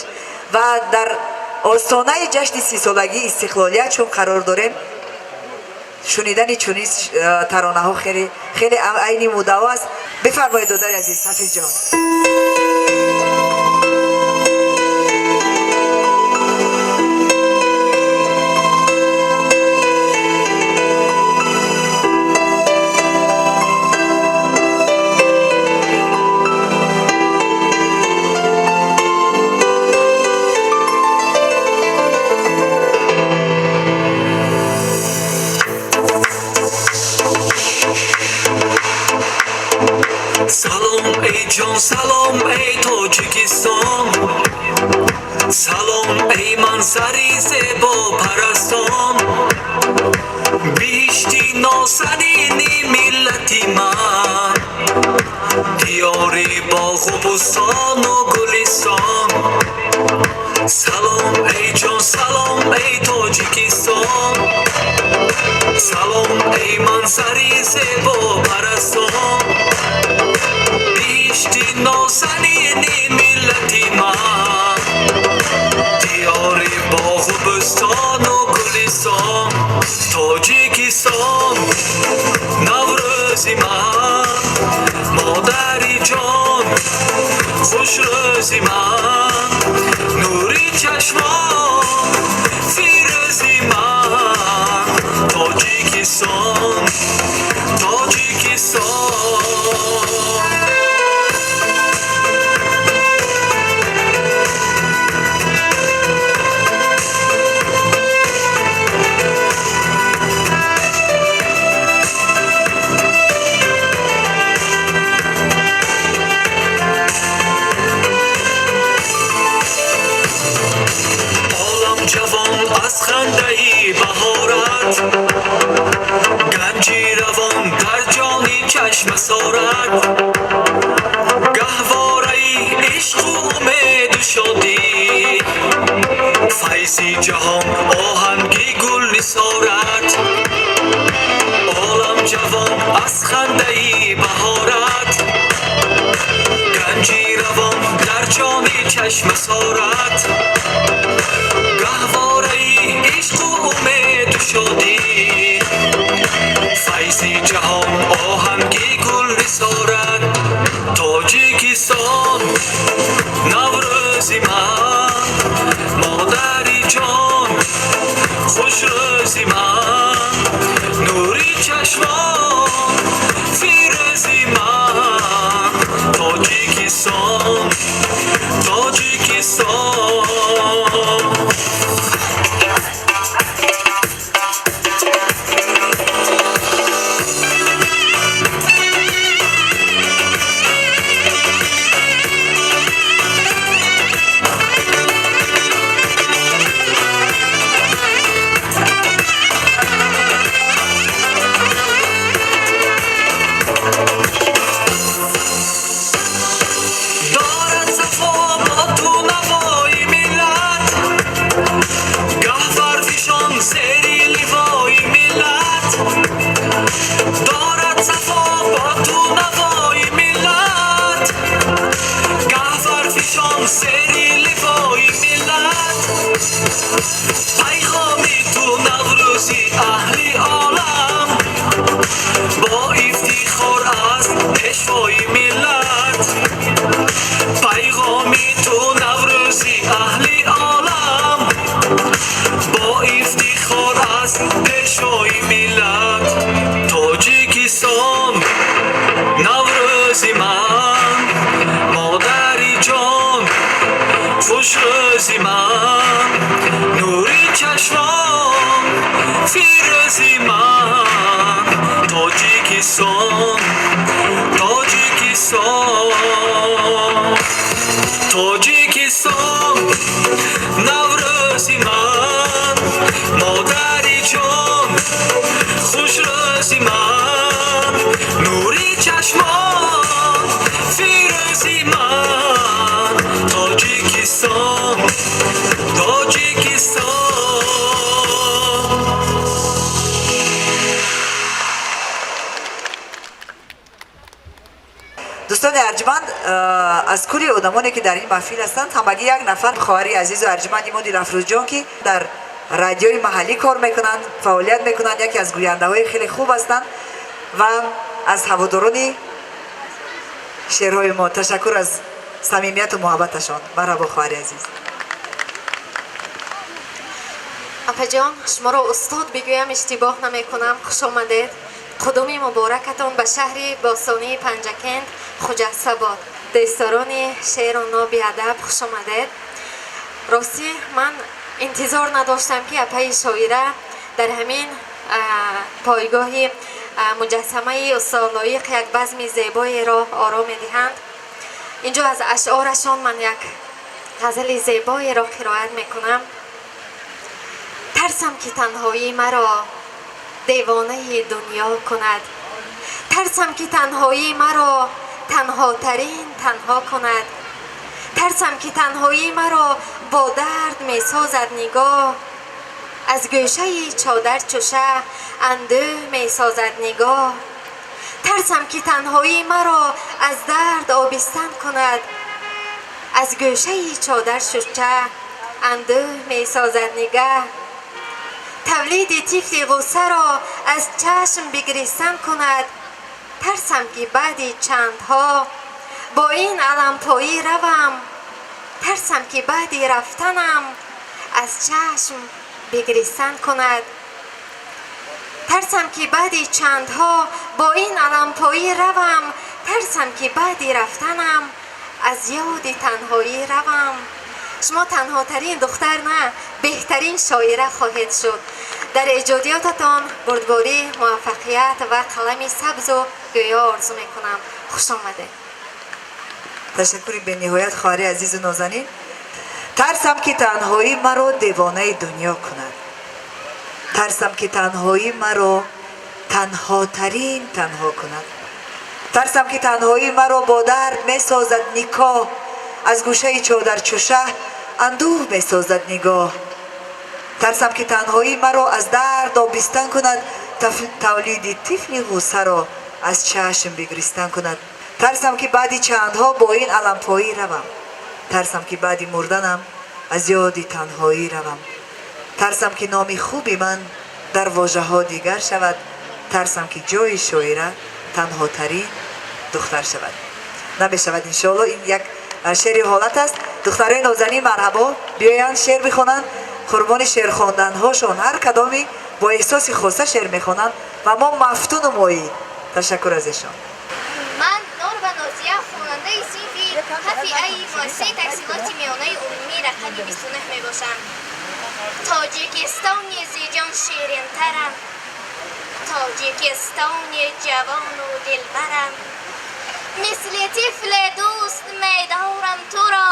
و در آستانه جشن 30 سالگی استقلالیت چون قرار داریم، شنیدن چنین ترانه ها خیلی خیلی عینی مدعا است. بفرمایید دادار عزیز حفیظ جان. سلام ای جان، سلام ای تاجیکستان، سلام ای منظری زیبا پرستان، بیشتی نازنینی ملتی من، دیاری باغ و بستان و گلستان. سلام ای جان، سلام ای تاجیکستان، سلام ای منظری زیبا پرستان، بیشتی نازنینی ملتی من، دیار باغ و بستان و گلستان. تاجیکستان نوروزی من، مادری جان خوش روزی من، نوری چشمان فیروزی من. تاجیکستان، تاجیکستان. از خندهی بهارت، گنجی روان در جانی چشم سارت، گهواره عشق و امید و شادی، فیضی جهان آهنگی گل نثارت. عالم جوان از خندهی بهارت، گنجی روان در جانی چشم سارت، عشق و امید و شادی، فیضی جهان آهنگی گل نثارت. تاجیکستان نوروزی من، مادری جان خوش روزی من، نوری چشمان فیروزی من. تاجیکستان، تاجیکستان. پیغامی تو نوروزی اهلی عالم با افتخار از پیشوای ملت پیغامی تو نوروزی اهلی عالم با افتخار از پیشوای ملت تاجیکستان نوروزی من مادری جان خوش روزی من نوری چشمام فیروزی من تاجیکستان تاجیکستان تاجیکستان نوروزی من مادری جان خوش روزی من نوری چشمان فیروزی من تاجیکستان تاجیکستان دوستان ارجمند از کلی آدمانی که در این محفل هستند همگی یک نفر خواهر عزیز و ارجمند ما دلفروز جان که در رادیوی محلی کار میکنند فعالیت میکنند یکی از گوینده های خیلی خوب هستند و از هواداران شعرهای ما تشکر از صمیمیت و محبتشان. مرحبا خواهر عزیز. اپا جان شما را استاد بگویم اشتباه نمی کنم. خوش آمدید. قدوم مبارکتان به شهر باستانی پنجکند خجسته دستاران شعر و ناب ادب خوش آمدید. راستی من انتظار نداشتم که اپای شاعره در همین پایگاه مجسمه استاد لایق یک بزم زیبایی را آرام می‌دهند. اینجا از اشعارشان من یک غزل زیبایی را قرائت میکنم. ترسم که تنهایی مرا دیوانه دنیا کند، ترسم که تنهایی مرا تنها ترین تنها کند، ترسم که تنهایی مرا با درد می سازد نگاه، از گوشه چادر چوشه اندوه می سازد نگاه، ترسم که تنهایی مرا از درد آبستن کند، از گوشه چادر چوشه اندوه می سازد نگاه، تولید طفل غصه را از چشم بگریستن کند، ترسم که بعد چندها با این علمپایی روم، ترسم که بعد رفتنم از چشم بگریستن کند، ترسم که بعد چندها با این علمپایی روم، ترسم که بعد رفتنم از یاد تنهایی روم. شما تنها ترین دختر نه بهترین شاعره خواهید شد. در ایجادیاتتان بردباری موفقیت و قلم سبز و گویا آرزو میکنم. خوش آمده. تشکری به نهایت خواهر عزیز و نازنین. ترسم که تنهایی مرا دیوانه دنیا کند، ترسم که تنهایی مرا تنها ترین تنها کند، ترسم که تنهایی مرا با درد می سازد نکاح، از گوشه چادر چوشه اندوه می سازد نگاه، ترسم که تنهایی مرا از درد آبستن کند، تولید طفل غصه را از چشم بگریستن کند، ترسم که بعدی چندها با این علمپایی روم، ترسم که بعدی مردنم از یاد تنهایی روم، ترسم که نام خوبی من در واژه ها دیگر شود، ترسم که جای شاعره تنها ترین دختر شود. نمی شود انشاءالله. این یک شعر حالت است. دخترای نازنین مرحبا بیایند شعر بخونند. قربان شعر خواندن هاشون هر کدامی با احساس خاصه شعر میخونند و ما مفتون و مایی. تشکر از ایشان. من نور و نازیه خواننده صنفی هفی ای مؤسسه تحصیلات میانه عمومی رقم 29 می باشم. تاجیکستان زیجان شیرین ترم، تاجیکستان جوان و دلبرم، مثل طفل دوست میدارم تو را،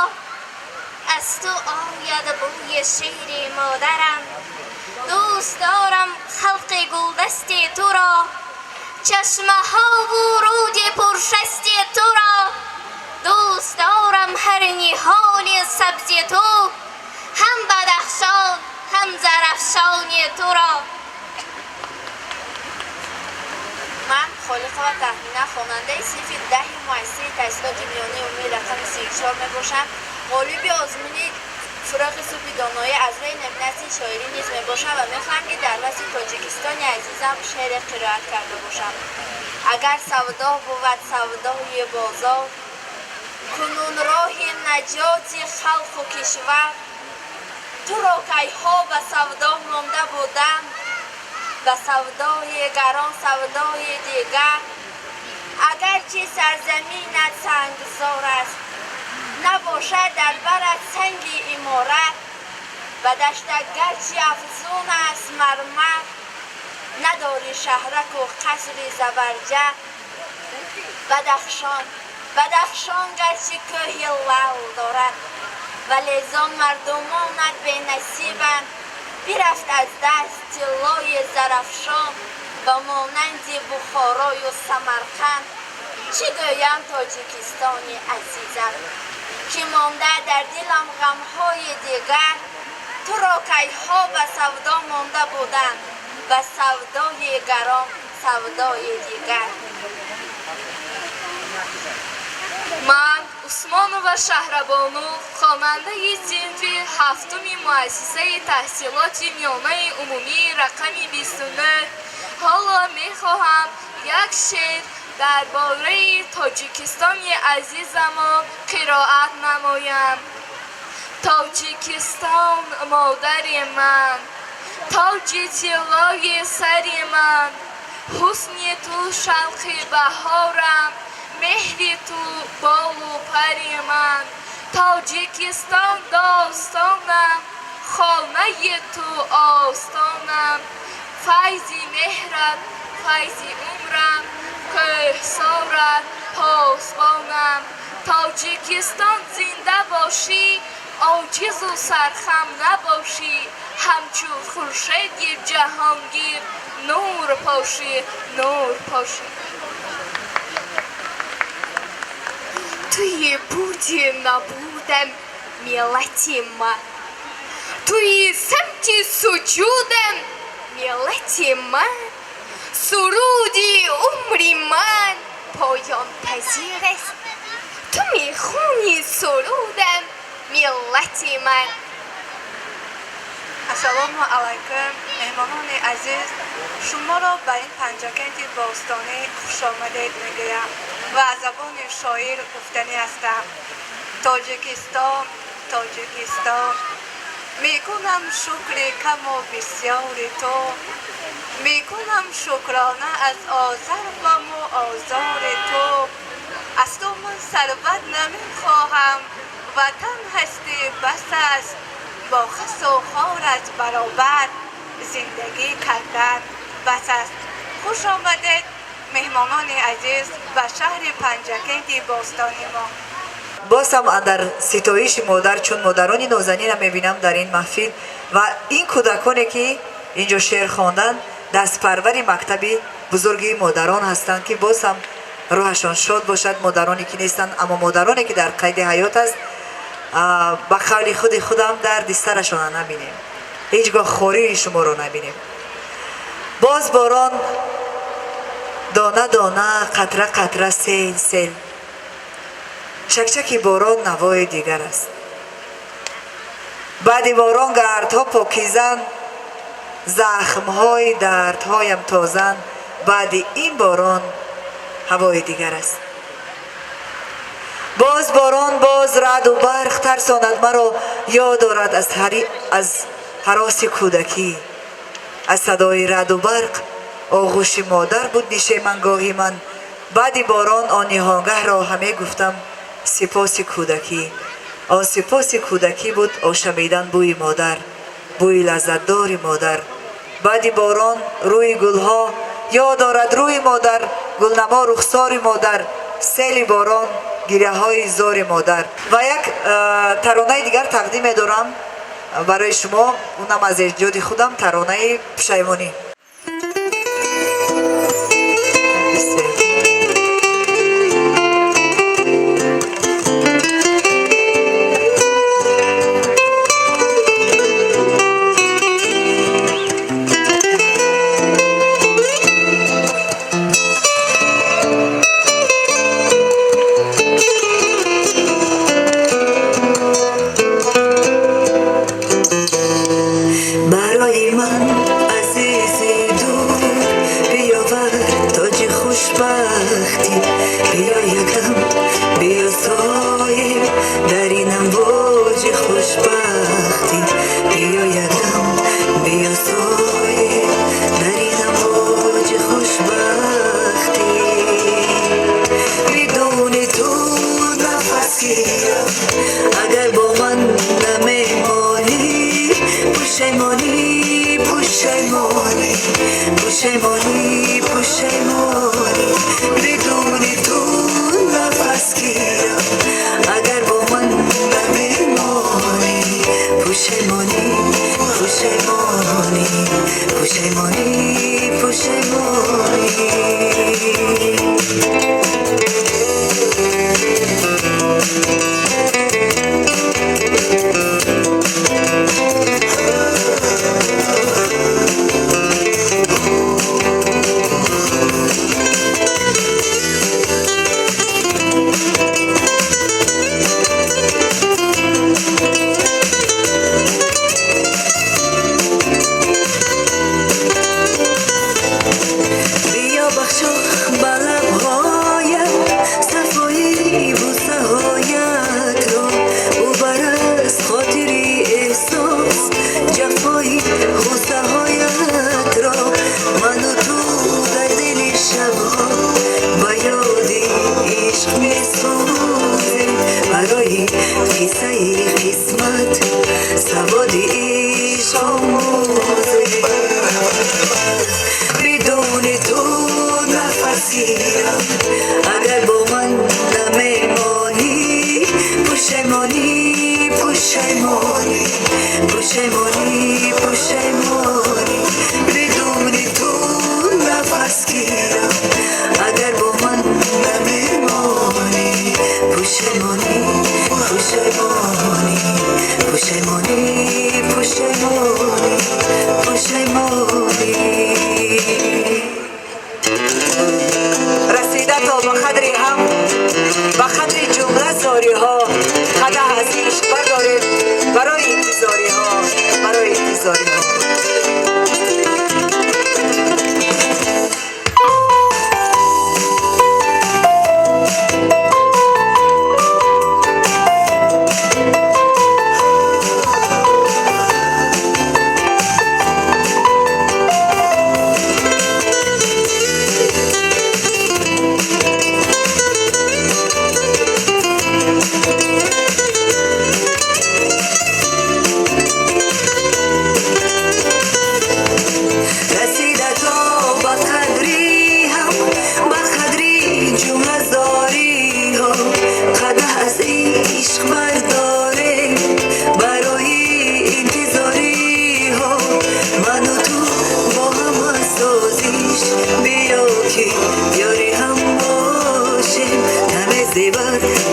از تو آید بوی شیر مادرم، دوست دارم خلق گلدست تو را، چشمه ها و رود پرشست تو را، دوست دارم هر نهال سبز تو، هم بدخشان هم زرفشان تو را. من خالق و تهمینه خواننده صنف 10 مؤسسه تحصیلات میانه عمومی رقم 34 می باشم. غالب آزمون چراغ صبح دانایی از روی نمنسی شاعری نیز می باشم و میخواهم که در وسط تاجیکستان عزیزم شعر قرائت کرده باشم. اگر سودا بود سودای بازار، کنون راه نجات خلق و کشور، تو را کیها به سودا مانده بودم، به سودای گران سودای دیگر. اگرچه سرزمینت سنگزار است، نباشد در برت سنگ عمارت، و دشتت گرچه افزون است مرمر، نداری شهرک و قصر زبرجد. بدخشان گرچه کوه لعل دارد، ولی زان مردمانت به نصیبند. برفت از دست طلای زرافشان، و مانند بخارای و سمرقند. چه گویم تاجیکستانی عزیزم که مانده در دلم غمهای دیگر. تو را کیها به سودا مانده بودند، و سودای گران سودای دیگر. من عثمان و شهربانو خواننده صنف هفتم مؤسسه تحصیلات میانه عمومی رقم 29 حالا میخواهم یک شعر درباره تاجیکستان عزیزم قرائت نمایم. تاجیکستان مادر من، تاج طلای سر من، حسن تو شلق بهارم، مهر تو بال و پر من. تاجیکستان داستانم، خانه تو آستانم، فیض مهرت فیض عمرم، کوهسارت پاسبانم. تاجیکستان زنده باشی، عاجز و سرخم نباشی، همچو خورشید جهانگیر نور پاشی نور پاشی. توی بودی نبودم ملت من، توی سمت سجودم ملت من، سرودی عمری من پایان پذیر است. تو میخونی سرودم ملت من. السلام علیکم مهمانان عزیز، شما را به این پنجکند باستانی خوش آمدید میگویم و از زبان شاعر گفتنی هستم. تاجیکستان تاجیکستان، میکنم شکر کم و بسیار تو، میکنم شکرانه از آزرم و آزار تو. از تو من ثروت نمیخواهم، وطن هستی بس است، با خس و خارت برابر زندگی کردن بس است. خوش آمدید مهمانان عزیز به شهر پنجکند باستانی ما. باز هم در ستایش مادر، چون مادران نازنین را میبینم در این محفل و این کودکانی که اینجا شعر خواندن دست پرور مکتب بزرگی مادران هستند که باز هم روحشان شاد باشد. مادرانی که نیستند اما مادرانی که در قید حیات است، به قول خودم درد سرشان نبینیم، هیچگاه خوری شما رو نبینیم. باز باران دانه دانه، قطره قطره، سیل سیل، چکچک باران نوای دیگر است. بعد باران گردها پاکیزن، زخمهای دردهایم تازن. بعد این باران هوای دیگر است. باز باران، باز رعد و برق ترساند مرا، یاد دارد از هراس کودکی. از صدای رعد و برق آغوش مادر بود نشیمنگاهی من. بعد باران آن نهانگه را همه گفتم سپاس کودکی. آن سپاس کودکی بود آشامیدن بوی مادر، بوی لذتدار مادر. بعد باران روی گلها یاد دارد روی مادر، گلنما رخسار مادر، سیل باران گریه های زار مادر. و یک ترانه دیگر تقدیم دارم برای شما، اونم از ایجاد خودم، ترانه پشیمانی. پشیمانی پشیمانی پشیمانی پشیمانی بدون تو نفس گیرم اگر با من نمیمانی پشیمانی پشیمانی پشیمانی پشیمانی اگر با من نمیمانی پشیمانی پشیمانی پشیمانی پشیمانی بدون تو نفس گیرم اگر با من نمیمانی پشیمانی پشیمانی پشیمانی پشیمانی پشیمانی رسیده تا به قدری هم به قدری جمله زاری ها قدر از عشق برداریم برای انتظاری ها برای انتظاری ها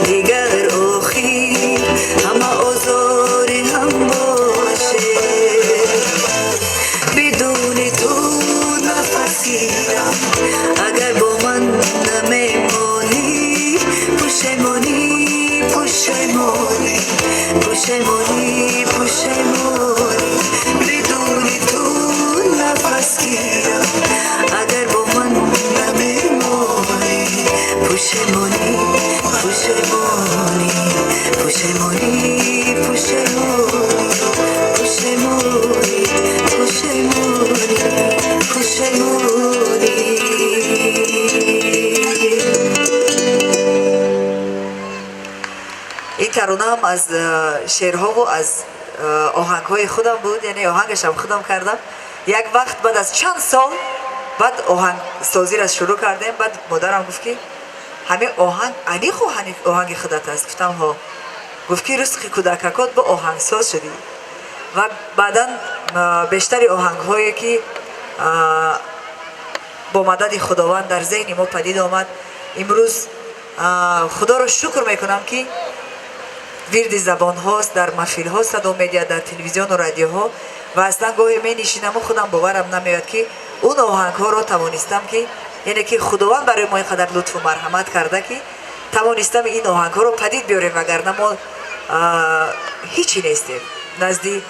دیگر آخی همه آزار هم باشه بدون تو نفسیرم اگر با من نمیمانی پشیمانی پشیمانی پشیمانی پشیمانی بدون تو نفس گیرم اگر با من نمیمانی پشیمانی پشیمانی پشیمانی پشیمانی پشیمانی پشیمانی این ترانه هم از شعرها و از آهنگهای خودم بود، یعنی آهنگش هم خودم کردم. یک وقت بعد از چند سال بعد آهنگ سازی را شروع کردیم. بعد مادرم گفت که همه آهنگ آهنگ خودت است. گفتم ها. گفت که رزق کودککات با آهنگ ساز شدی. و بعدا بیشتری آهنگ هایی که با مدد خداوند در ذهن ما پدید آمد، امروز خدا را شکر میکنم که ورد زبان هاست، در محفل ها صدا می‌آید، در تلویزیون و رادیو ها، و اصلا گاهی می نشینم و خودم باورم نمیاد که اون آهنگ ها را توانستم که یعنی که خداوند برای ما اینقدر لطف و مرحمت کرده که توانستم این آهنگ ها را پدید بیاریم، وگرنه ما هیچی نیستیم نزدی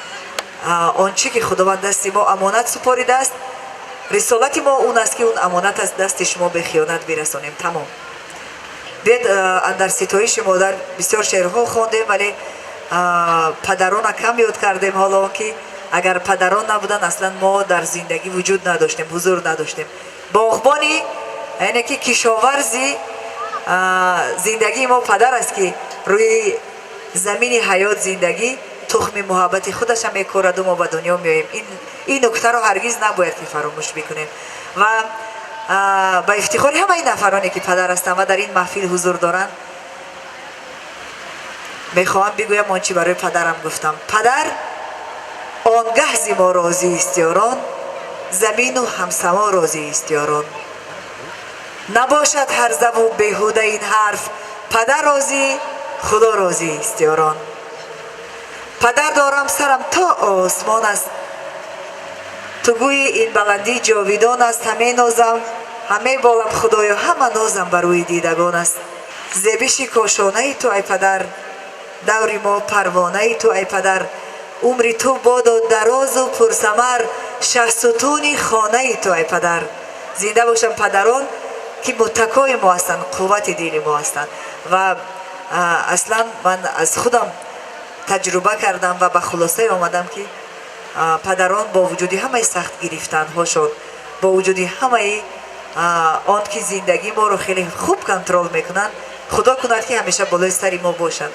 آنچه که خداوند دست ما امانت سپاریده است. رسالت ما اون است که اون امانت از دست شما به خیانت برسانیم. تمام. بیاد اندر ستایش مادر بسیار شعرها خواندیم، ولی پدران کم یاد کردیم. حالا که اگر پدران نبودن اصلا ما در زندگی وجود نداشتیم، حضور نداشتیم. باغبانی یعنی که کشاورزی زندگی ما پدر است که روی زمین حیات زندگی تخم محبت خودش هم میکورد و ما به دنیا میاییم. این نکته رو هرگز نباید که فراموش بکنیم. و با افتخار همه این نفرانی که پدر هستند و در این محفل حضور دارند میخواهم بگویم آنچه برای پدرم گفتم. پدر آنگه ز ما راضی است یاران، زمین و همسما راضی است یاران. نباشد هر زبون بیهوده این حرف، پدر راضی خدا راضی است یاران. پدر دارم سرم تا آسمان است، تو گویی این بلندی جاویدان است. همه نازم همه بالم خدایا، همه نازم بر روی دیدگان است. زیبش کاشانه ای تو ای پدر، دوری ما پروانه ای تو ای پدر. عمری تو بادا دراز و پرثمر، شه ستون خانه ای تو ای پدر. زنده باشن پدران که متکای ما هستند، قوت دین ما هستند. و اصلا من از خودم تجربه کردم و به خلاصه آمدم که پدران با وجود همه سخت گرفتن هاشون، با وجود همه آن که زندگی ما رو خیلی خوب کنترل میکنن، خدا کند که همیشه بالای سر ما باشن.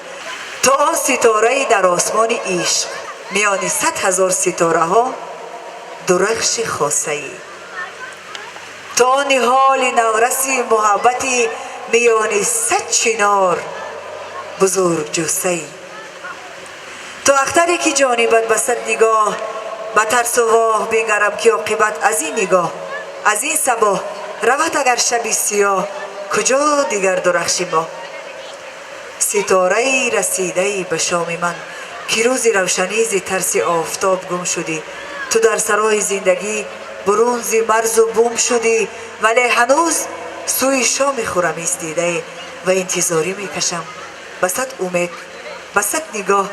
تو آن ستاره در آسمان عشق، میانی 100,000 ستاره ها درخش خاصه ای. تو آن حال نورسی محبتی، میانی 100 چنار بزرگ جسه ای. تو اختری که جانبت بسد نگاه، به ترس و واه بنگرم که عاقبت از این نگاه. از این صبح روت اگر شبی سیاه، کجا دیگر درخشی ما. ستاره رسیده به شام من، که روز روشنی ز ترس آفتاب گم شدی. تو در سرای زندگی برون ز مرز و بوم شدی، ولی هنوز سوی شام خورم ایستیده و انتظاری میکشم. بسد امید بسد نگاه،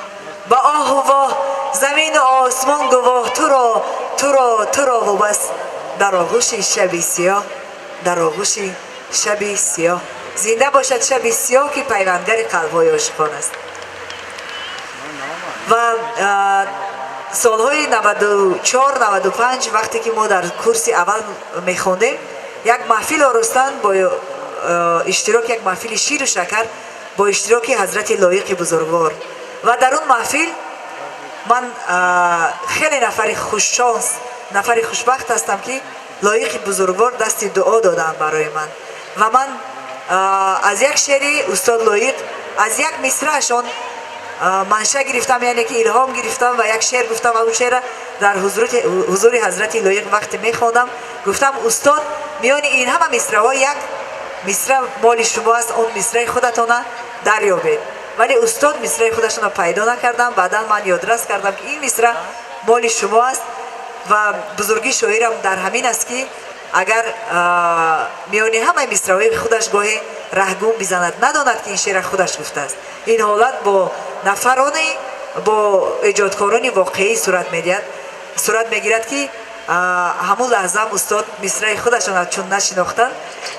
با آه و واه زمین و آسمان گواه. تو را و بس در آغوش شب سیاه، در آغوش شب سیاه. زنده باشد شب سیاه که پیوندگر قلب‌های عاشقان است. و سالهای 94-95 وقتی که ما در کورس اول میخوندیم، یک محفل آرستن با اشتراک یک محفل شیر و شکر با اشتراک حضرت لایق بزرگوار. و در اون محفل من خیلی نفر خوششانس، نفر خوشبخت هستم که لایق بزرگوار دست دعا دادن برای من. و من از یک شعر استاد لایق، از یک مصرعشان منشأ گرفتم، یعنی که الهام گرفتم و یک شعر گفتم. و اون شعر در حضور حضرت لایق وقتی میخوندم گفتم استاد میان این همه مصرع‌ها یک مصرع مال شما است، اون مصرع خودتون دریابید. ولی استاد مصرع خودشون رو پیدا نکردم. بعدا من یادرس کردم که این مصرع مال شما است. و بزرگی شاعرم در همین است که اگر میان همه مصرع‌های خودش گاهی رهگم بزند، نداند که این شعر خودش گفته است. این حالت با نفران، با ایجادکاران واقعی صورت میگیرد که همون لحظه استاد مصرع خودشان چون نشناختن،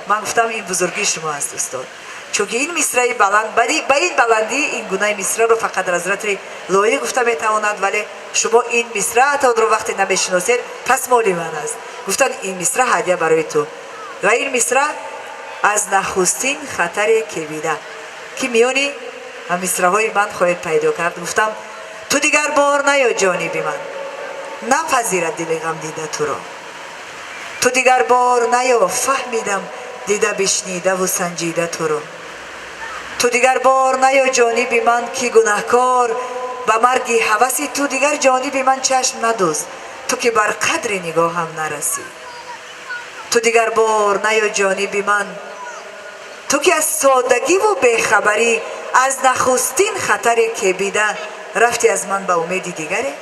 من گفتم این بزرگی شما است استاد. چون این مصرع بلند به این بلندی این گونه مصرع رو فقط حضرت لایق گفته میتواند، ولی شما این مصرع رو وقتی نمیشناسید پس مال من است. گفتن این مصرع هدیه برای تو. و این مصرع از نخستین خطر کبیده که میانی مصرع‌های من خواهد پیدا کرد. گفتم تو دیگر بار نیا جانب من، نپذیرد دل غم دیده تو را. تو دیگر بار نیا فهمیدم دیده بشنیده و سنجیده تو را. تو دیگر بار نیا جانب من که گناهکار به مرگ هوسی. تو دیگر جانب من چشم ندوز، تو که بر قدر نگاه هم نرسی. تو دیگر بار نیا جانب من، تو که از سادگی و بیخبری از نخستین خطر کبیده رفتی از من به امید دیگری.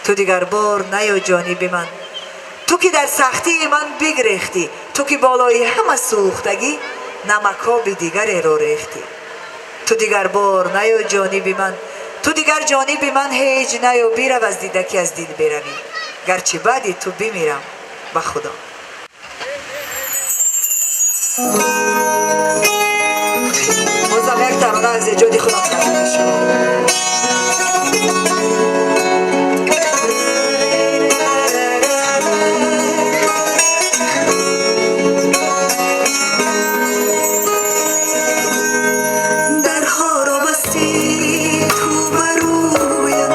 تو دیگر بار نیا جانب من، تو که در سختی من بگریختی. تو که بالای همه سوختگی نمکاب دیگری را ریختی. تو دیگر بار نیا جانب من، تو دیگر جانب من هیچ نیا. بیرو از دیده که از دل بروی، گرچه بعد تو بمیرم به خدا. بازم یک ترانه از ایجاد خودم تقدیم شما. درها را بستی تو برویم،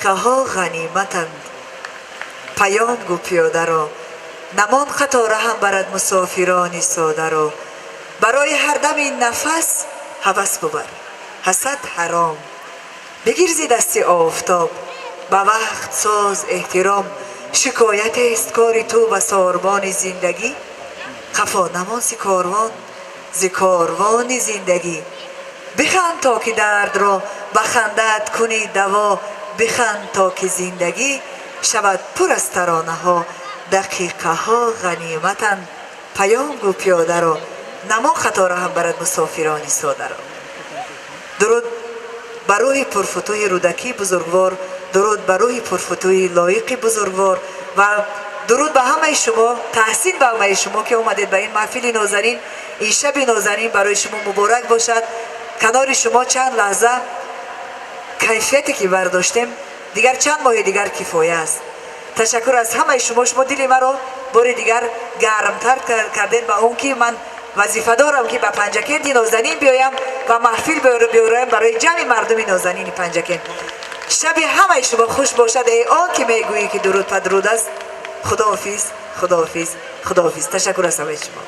دقیقه‌ها غنیمتند پیام گو پیاده را نمان قطاره هم برد مسافرانی ساده را برای هر دم این نفس هوس ببر حسد حرام بگیر زی دست آفتاب به وقت ساز احترام شکایت است کار تو و ساربان زندگی خفا نمان زی کاروان زندگی بخند تا که درد را بخندت کنی دوا بخند تا که زندگی شود پر از ترانه ها دقیقه ها غنیمتند پیام گو پیاده را نما قطاره هم برد مسافرانی ساده را درود بر روح پرفتوی رودکی بزرگوار درود بر روح پرفتوی لایق بزرگوار و درود به همه شما تحسین به همه شما که اومدید به این محفل نازنین این شب نازنین برای شما مبارک باشد کنار شما چند لحظه کیفیتی که برداشتیم دیگر چند ماه دیگر کفایه است تشکر از همه شما دل مرا بار دیگر گرمتر کردین با اون که من وظیفه دارم که به پنجکند نازنین بیایم و محفل بیارم برای جمع مردم نازنین پنجکند شب همه شما خوش باشد ای آن که میگویی که درود پدرود است خداحافظ تشکر از همه شما